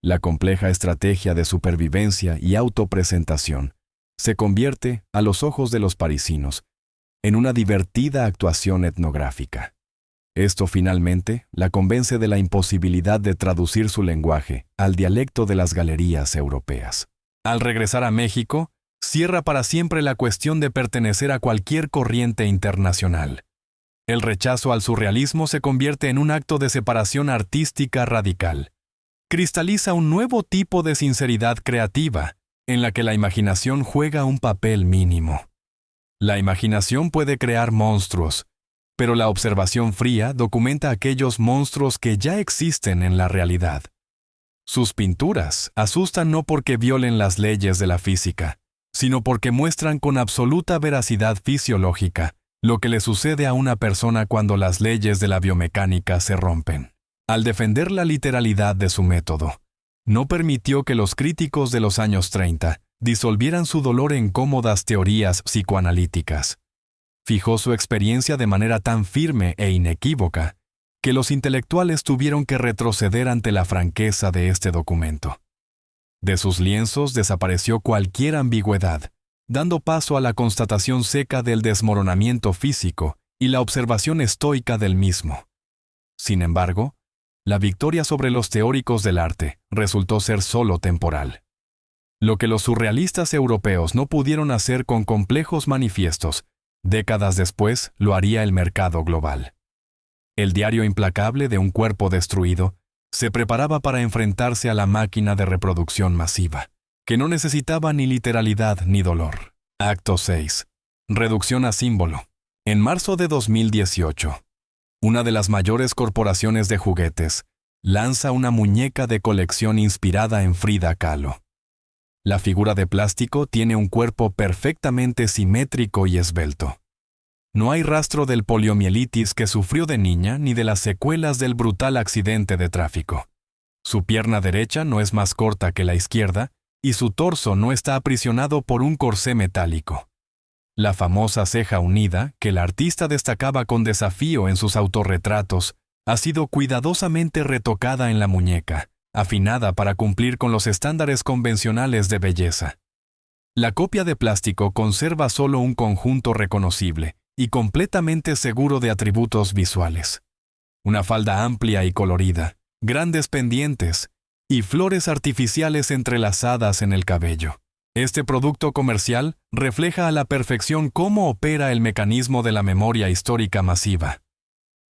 S1: La compleja estrategia de supervivencia y autopresentación se convierte, a los ojos de los parisinos, en una divertida actuación etnográfica. Esto finalmente la convence de la imposibilidad de traducir su lenguaje al dialecto de las galerías europeas. Al regresar a México, cierra para siempre la cuestión de pertenecer a cualquier corriente internacional. El rechazo al surrealismo se convierte en un acto de separación artística radical. Cristaliza un nuevo tipo de sinceridad creativa, en la que la imaginación juega un papel mínimo. La imaginación puede crear monstruos, pero la observación fría documenta aquellos monstruos que ya existen en la realidad. Sus pinturas asustan no porque violen las leyes de la física, sino porque muestran con absoluta veracidad fisiológica lo que le sucede a una persona cuando las leyes de la biomecánica se rompen. Al defender la literalidad de su método, no permitió que los críticos de los años 30 disolvieran su dolor en cómodas teorías psicoanalíticas. Fijó su experiencia de manera tan firme e inequívoca que los intelectuales tuvieron que retroceder ante la franqueza de este documento. De sus lienzos desapareció cualquier ambigüedad, dando paso a la constatación seca del desmoronamiento físico y la observación estoica del mismo. Sin embargo, la victoria sobre los teóricos del arte resultó ser solo temporal. Lo que los surrealistas europeos no pudieron hacer con complejos manifiestos, décadas después lo haría el mercado global. El diario implacable de un cuerpo destruido se preparaba para enfrentarse a la máquina de reproducción masiva, que no necesitaba ni literalidad ni dolor. Acto 6. Reducción a símbolo. En marzo de 2018, una de las mayores corporaciones de juguetes lanza una muñeca de colección inspirada en Frida Kahlo. La figura de plástico tiene un cuerpo perfectamente simétrico y esbelto. No hay rastro del poliomielitis que sufrió de niña ni de las secuelas del brutal accidente de tráfico. Su pierna derecha no es más corta que la izquierda y su torso no está aprisionado por un corsé metálico. La famosa ceja unida, que el artista destacaba con desafío en sus autorretratos, ha sido cuidadosamente retocada en la muñeca, afinada para cumplir con los estándares convencionales de belleza. La copia de plástico conserva solo un conjunto reconocible y completamente seguro de atributos visuales. Una falda amplia y colorida, grandes pendientes y flores artificiales entrelazadas en el cabello. Este producto comercial refleja a la perfección cómo opera el mecanismo de la memoria histórica masiva.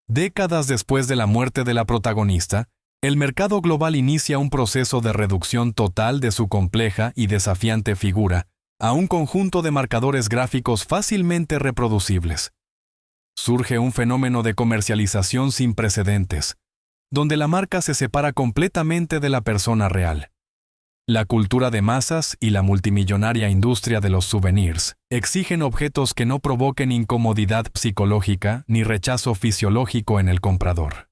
S1: Décadas después de la muerte de la protagonista, el mercado global inicia un proceso de reducción total de su compleja y desafiante figura a un conjunto de marcadores gráficos fácilmente reproducibles. Surge un fenómeno de comercialización sin precedentes, donde la marca se separa completamente de la persona real. La cultura de masas y la multimillonaria industria de los souvenirs exigen objetos que no provoquen incomodidad psicológica ni rechazo fisiológico en el comprador.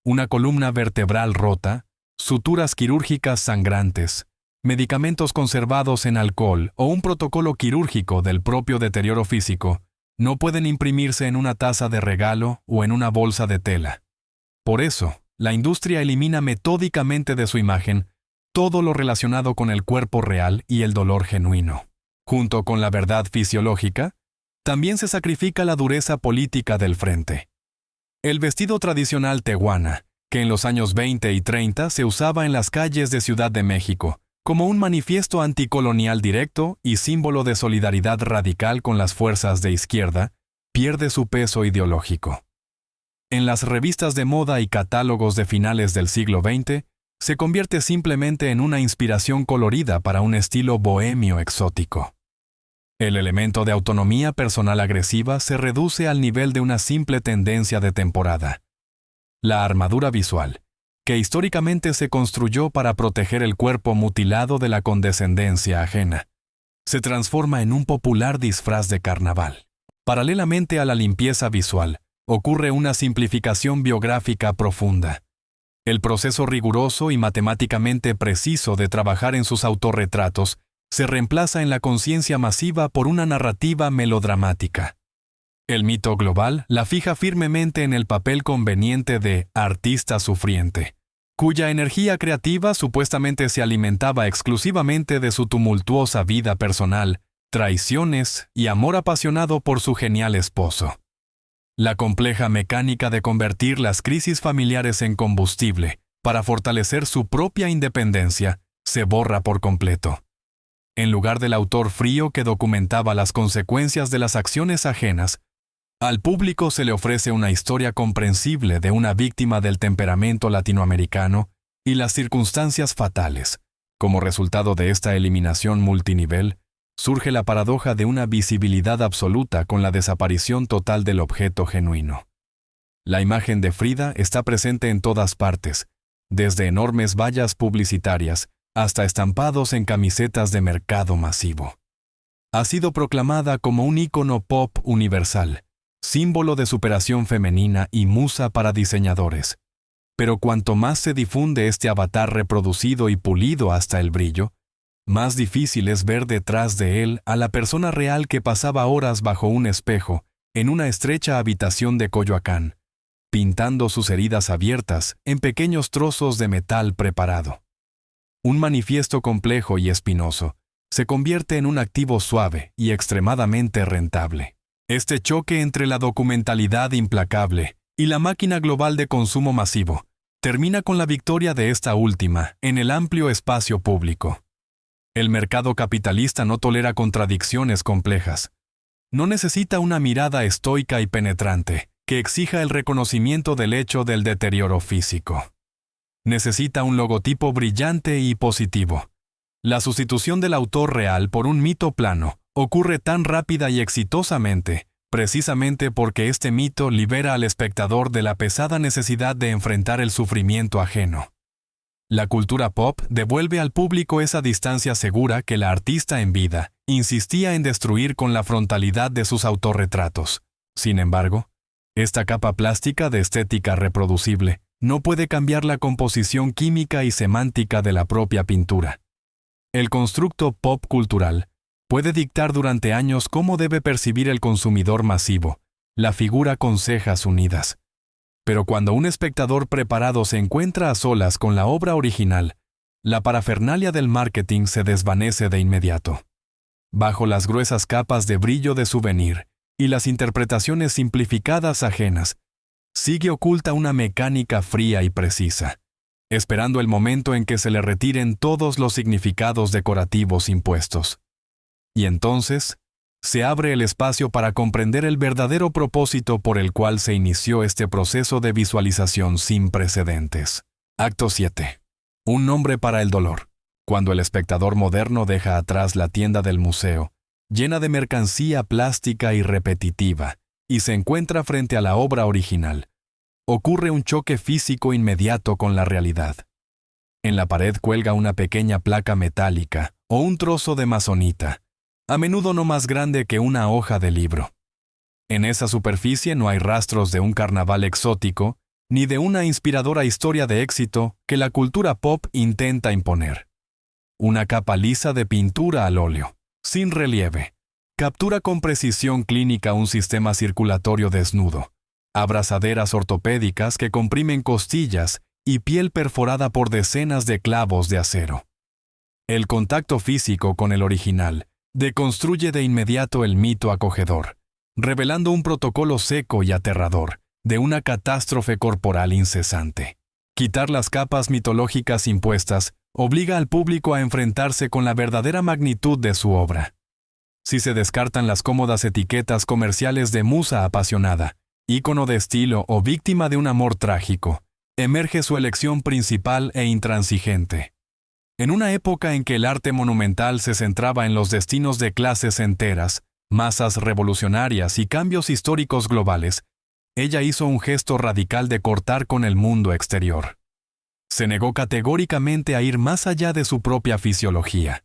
S1: Una columna vertebral rota, suturas quirúrgicas sangrantes, medicamentos conservados en alcohol o un protocolo quirúrgico del propio deterioro físico no pueden imprimirse en una taza de regalo o en una bolsa de tela. Por eso, la industria elimina metódicamente de su imagen todo lo relacionado con el cuerpo real y el dolor genuino. Junto con la verdad fisiológica, también se sacrifica la dureza política del frente. El vestido tradicional tehuana, que en los años 20 y 30 se usaba en las calles de Ciudad de México, como un manifiesto anticolonial directo y símbolo de solidaridad radical con las fuerzas de izquierda, pierde su peso ideológico. En las revistas de moda y catálogos de finales del siglo XX, se convierte simplemente en una inspiración colorida para un estilo bohemio exótico. El elemento de autonomía personal agresiva se reduce al nivel de una simple tendencia de temporada. La armadura visual, que históricamente se construyó para proteger el cuerpo mutilado de la condescendencia ajena, se transforma en un popular disfraz de carnaval. Paralelamente a la limpieza visual, ocurre una simplificación biográfica profunda. El proceso riguroso y matemáticamente preciso de trabajar en sus autorretratos se reemplaza en la conciencia masiva por una narrativa melodramática. El mito global la fija firmemente en el papel conveniente de artista sufriente, cuya energía creativa supuestamente se alimentaba exclusivamente de su tumultuosa vida personal, traiciones y amor apasionado por su genial esposo. La compleja mecánica de convertir las crisis familiares en combustible para fortalecer su propia independencia se borra por completo. En lugar del autor frío que documentaba las consecuencias de las acciones ajenas, al público se le ofrece una historia comprensible de una víctima del temperamento latinoamericano y las circunstancias fatales. Como resultado de esta eliminación multinivel, surge la paradoja de una visibilidad absoluta con la desaparición total del objeto genuino. La imagen de Frida está presente en todas partes, desde enormes vallas publicitarias hasta estampados en camisetas de mercado masivo. Ha sido proclamada como un ícono pop universal, símbolo de superación femenina y musa para diseñadores. Pero cuanto más se difunde este avatar reproducido y pulido hasta el brillo, más difícil es ver detrás de él a la persona real que pasaba horas bajo un espejo en una estrecha habitación de Coyoacán, pintando sus heridas abiertas en pequeños trozos de metal preparado. Un manifiesto complejo y espinoso se convierte en un activo suave y extremadamente rentable. Este choque entre la documentalidad implacable y la máquina global de consumo masivo termina con la victoria de esta última en el amplio espacio público. El mercado capitalista no tolera contradicciones complejas. No necesita una mirada estoica y penetrante que exija el reconocimiento del hecho del deterioro físico. Necesita un logotipo brillante y positivo. La sustitución del autor real por un mito plano ocurre tan rápida y exitosamente, precisamente porque este mito libera al espectador de la pesada necesidad de enfrentar el sufrimiento ajeno. La cultura pop devuelve al público esa distancia segura que la artista en vida insistía en destruir con la frontalidad de sus autorretratos. Sin embargo, esta capa plástica de estética reproducible no puede cambiar la composición química y semántica de la propia pintura. El constructo pop cultural puede dictar durante años cómo debe percibir el consumidor masivo, la figura con cejas unidas. Pero cuando un espectador preparado se encuentra a solas con la obra original, la parafernalia del marketing se desvanece de inmediato. Bajo las gruesas capas de brillo de souvenir y las interpretaciones simplificadas ajenas, sigue oculta una mecánica fría y precisa, esperando el momento en que se le retiren todos los significados decorativos impuestos. Y entonces, se abre el espacio para comprender el verdadero propósito por el cual se inició este proceso de visualización sin precedentes. Acto 7. Un nombre para el dolor. Cuando el espectador moderno deja atrás la tienda del museo, llena de mercancía plástica y repetitiva, y se encuentra frente a la obra original, ocurre un choque físico inmediato con la realidad. En la pared cuelga una pequeña placa metálica o un trozo de masonita, a menudo no más grande que una hoja de libro. En esa superficie no hay rastros de un carnaval exótico, ni de una inspiradora historia de éxito que la cultura pop intenta imponer. Una capa lisa de pintura al óleo, sin relieve, captura con precisión clínica un sistema circulatorio desnudo, abrazaderas ortopédicas que comprimen costillas y piel perforada por decenas de clavos de acero. El contacto físico con el original deconstruye de inmediato el mito acogedor, revelando un protocolo seco y aterrador de una catástrofe corporal incesante. Quitar las capas mitológicas impuestas obliga al público a enfrentarse con la verdadera magnitud de su obra. Si se descartan las cómodas etiquetas comerciales de musa apasionada, ícono de estilo o víctima de un amor trágico, emerge su elección principal e intransigente. En una época en que el arte monumental se centraba en los destinos de clases enteras, masas revolucionarias y cambios históricos globales, ella hizo un gesto radical de cortar con el mundo exterior. Se negó categóricamente a ir más allá de su propia fisiología.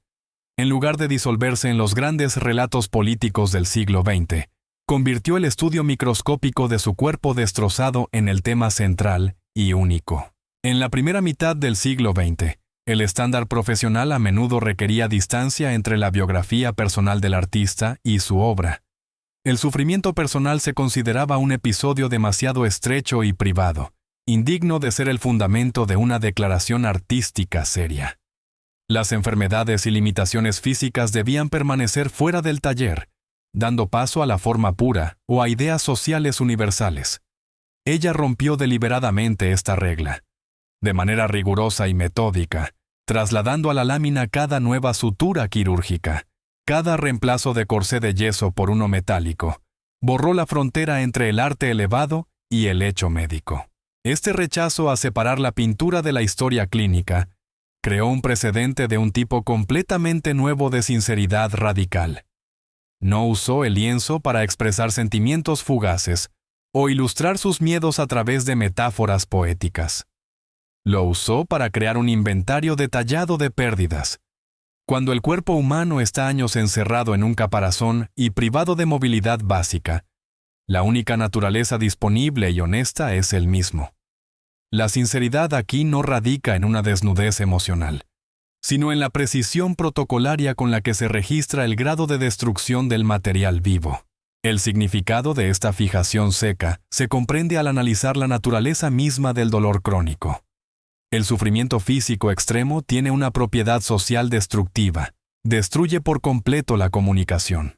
S1: En lugar de disolverse en los grandes relatos políticos del siglo XX, convirtió el estudio microscópico de su cuerpo destrozado en el tema central y único. En la primera mitad del siglo XX, el estándar profesional a menudo requería distancia entre la biografía personal del artista y su obra. El sufrimiento personal se consideraba un episodio demasiado estrecho y privado, indigno de ser el fundamento de una declaración artística seria. Las enfermedades y limitaciones físicas debían permanecer fuera del taller, dando paso a la forma pura o a ideas sociales universales. Ella rompió deliberadamente esta regla, de manera rigurosa y metódica, trasladando a la lámina cada nueva sutura quirúrgica, cada reemplazo de corsé de yeso por uno metálico. Borró la frontera entre el arte elevado y el hecho médico. Este rechazo a separar la pintura de la historia clínica creó un precedente de un tipo completamente nuevo de sinceridad radical. No usó el lienzo para expresar sentimientos fugaces o ilustrar sus miedos a través de metáforas poéticas. Lo usó para crear un inventario detallado de pérdidas. Cuando el cuerpo humano está años encerrado en un caparazón y privado de movilidad básica, la única naturaleza disponible y honesta es el mismo. La sinceridad aquí no radica en una desnudez emocional, sino en la precisión protocolaria con la que se registra el grado de destrucción del material vivo. El significado de esta fijación seca se comprende al analizar la naturaleza misma del dolor crónico. El sufrimiento físico extremo tiene una propiedad social destructiva, destruye por completo la comunicación.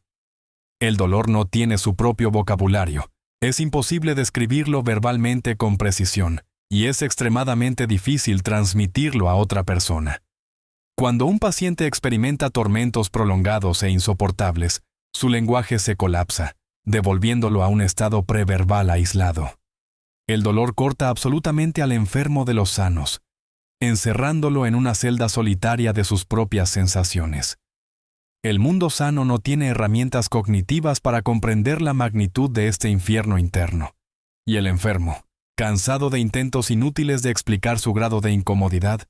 S1: El dolor no tiene su propio vocabulario, es imposible describirlo verbalmente con precisión, y es extremadamente difícil transmitirlo a otra persona. Cuando un paciente experimenta tormentos prolongados e insoportables, su lenguaje se colapsa, devolviéndolo a un estado preverbal aislado. El dolor corta absolutamente al enfermo de los sanos, encerrándolo en una celda solitaria de sus propias sensaciones. El mundo sano no tiene herramientas cognitivas para comprender la magnitud de este infierno interno. Y el enfermo, cansado de intentos inútiles de explicar su grado de incomodidad,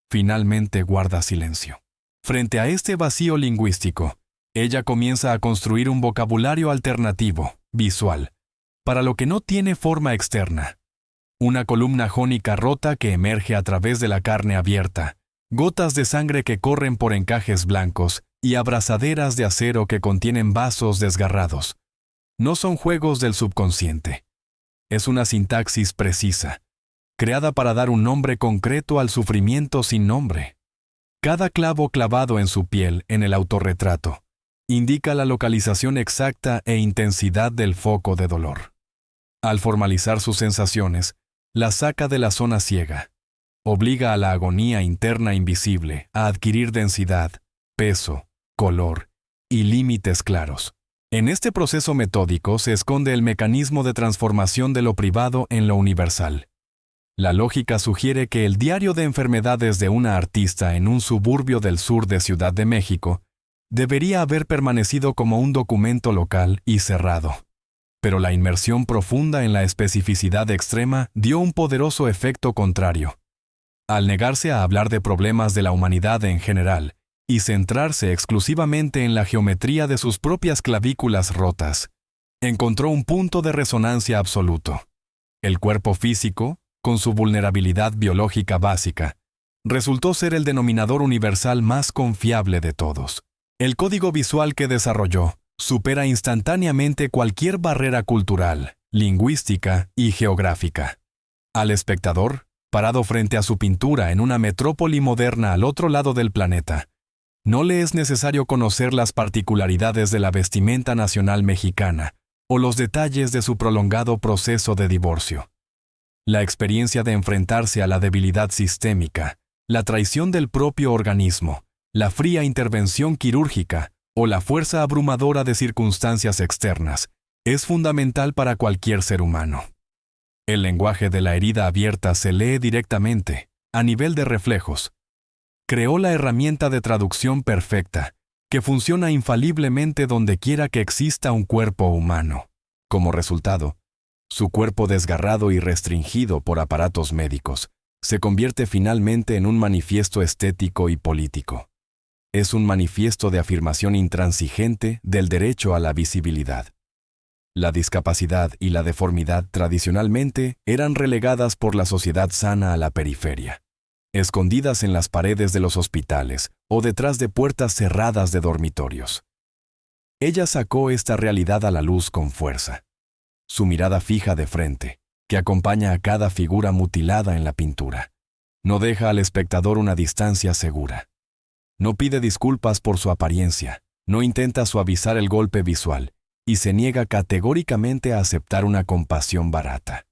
S1: finalmente guarda silencio. Frente a este vacío lingüístico, ella comienza a construir un vocabulario alternativo, visual, para lo que no tiene forma externa. Una columna jónica rota que emerge a través de la carne abierta, gotas de sangre que corren por encajes blancos y abrazaderas de acero que contienen vasos desgarrados. No son juegos del subconsciente. es una sintaxis precisa, creada para dar un nombre concreto al sufrimiento sin nombre. Cada clavo clavado en su piel en el autorretrato indica la localización exacta e intensidad del foco de dolor. Al formalizar sus sensaciones, las saca de la zona ciega. Obliga a la agonía interna invisible a adquirir densidad, peso, color y límites claros. En este proceso metódico se esconde el mecanismo de transformación de lo privado en lo universal. La lógica sugiere que el diario de enfermedades de una artista en un suburbio del sur de Ciudad de México debería haber permanecido como un documento local y cerrado. Pero la inmersión profunda en la especificidad extrema dio un poderoso efecto contrario. Al negarse a hablar de problemas de la humanidad en general y centrarse exclusivamente en la geometría de sus propias clavículas rotas, encontró un punto de resonancia absoluto. El cuerpo físico, con su vulnerabilidad biológica básica, resultó ser el denominador universal más confiable de todos. El código visual que desarrolló supera instantáneamente cualquier barrera cultural, lingüística y geográfica. Al espectador, parado frente a su pintura en una metrópoli moderna al otro lado del planeta, no le es necesario conocer las particularidades de la vestimenta nacional mexicana o los detalles de su prolongado proceso de divorcio. La experiencia de enfrentarse a la debilidad sistémica, la traición del propio organismo, la fría intervención quirúrgica o la fuerza abrumadora de circunstancias externas es fundamental para cualquier ser humano. El lenguaje de la herida abierta se lee directamente, a nivel de reflejos. Creó la herramienta de traducción perfecta, que funciona infaliblemente donde quiera que exista un cuerpo humano. Como resultado, su cuerpo desgarrado y restringido por aparatos médicos se convierte finalmente en un manifiesto estético y político. Es un manifiesto de afirmación intransigente del derecho a la visibilidad. La discapacidad y la deformidad tradicionalmente eran relegadas por la sociedad sana a la periferia, escondidas en las paredes de los hospitales o detrás de puertas cerradas de dormitorios. Ella sacó esta realidad a la luz con fuerza. Su mirada fija de frente, que acompaña a cada figura mutilada en la pintura, no deja al espectador una distancia segura. No pide disculpas por su apariencia, no intenta suavizar el golpe visual y se niega categóricamente a aceptar una compasión barata.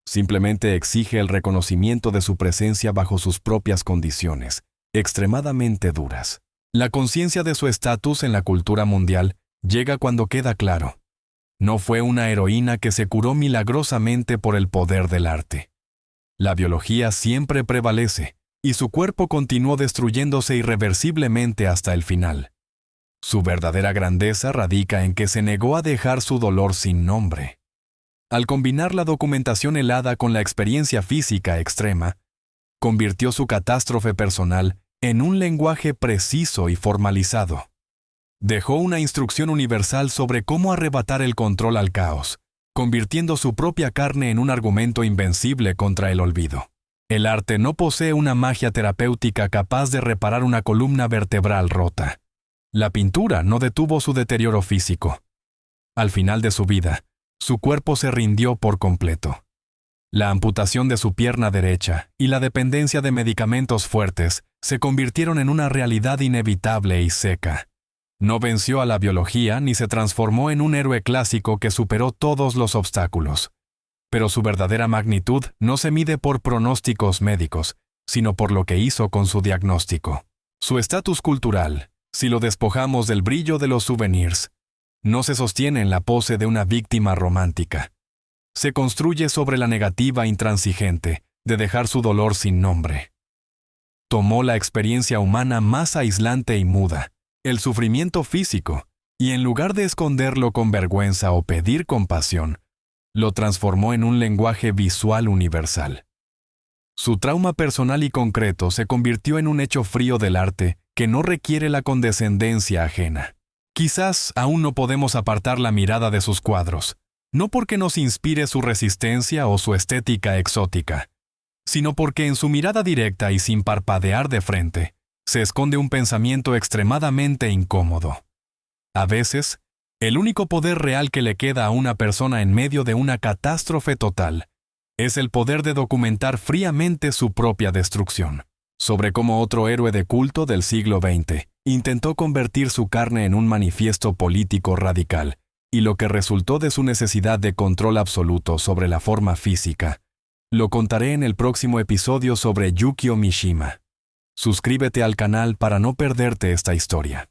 S1: Simplemente exige el reconocimiento de su presencia bajo sus propias condiciones, extremadamente duras. La conciencia de su estatus en la cultura mundial llega cuando queda claro. No fue una heroína que se curó milagrosamente por el poder del arte. La biología siempre prevalece, y su cuerpo continuó destruyéndose irreversiblemente hasta el final. Su verdadera grandeza radica en que se negó a dejar su dolor sin nombre. Al combinar la documentación helada con la experiencia física extrema, convirtió su catástrofe personal en un lenguaje preciso y formalizado. Dejó una instrucción universal sobre cómo arrebatar el control al caos, convirtiendo su propia carne en un argumento invencible contra el olvido. El arte no posee una magia terapéutica capaz de reparar una columna vertebral rota. La pintura no detuvo su deterioro físico. Al final de su vida, su cuerpo se rindió por completo. La amputación de su pierna derecha y la dependencia de medicamentos fuertes se convirtieron en una realidad inevitable y seca. No venció a la biología ni se transformó en un héroe clásico que superó todos los obstáculos. Pero su verdadera magnitud no se mide por pronósticos médicos, sino por lo que hizo con su diagnóstico. Su estatus cultural, si lo despojamos del brillo de los souvenirs, no se sostiene en la pose de una víctima romántica. Se construye sobre la negativa intransigente de dejar su dolor sin nombre. Tomó la experiencia humana más aislante y muda, el sufrimiento físico, y en lugar de esconderlo con vergüenza o pedir compasión, lo transformó en un lenguaje visual universal. Su trauma personal y concreto se convirtió en un hecho frío del arte que no requiere la condescendencia ajena. Quizás aún no podemos apartar la mirada de sus cuadros, no porque nos inspire su resistencia o su estética exótica, sino porque en su mirada directa y sin parpadear de frente, se esconde un pensamiento extremadamente incómodo. A veces, El único poder real que le queda a una persona en medio de una catástrofe total es el poder de documentar fríamente su propia destrucción. Sobre cómo otro héroe de culto del siglo XX intentó convertir su carne en un manifiesto político radical, y lo que resultó de su necesidad de control absoluto sobre la forma física. Lo contaré en el próximo episodio sobre Yukio Mishima. Suscríbete al canal para no perderte esta historia.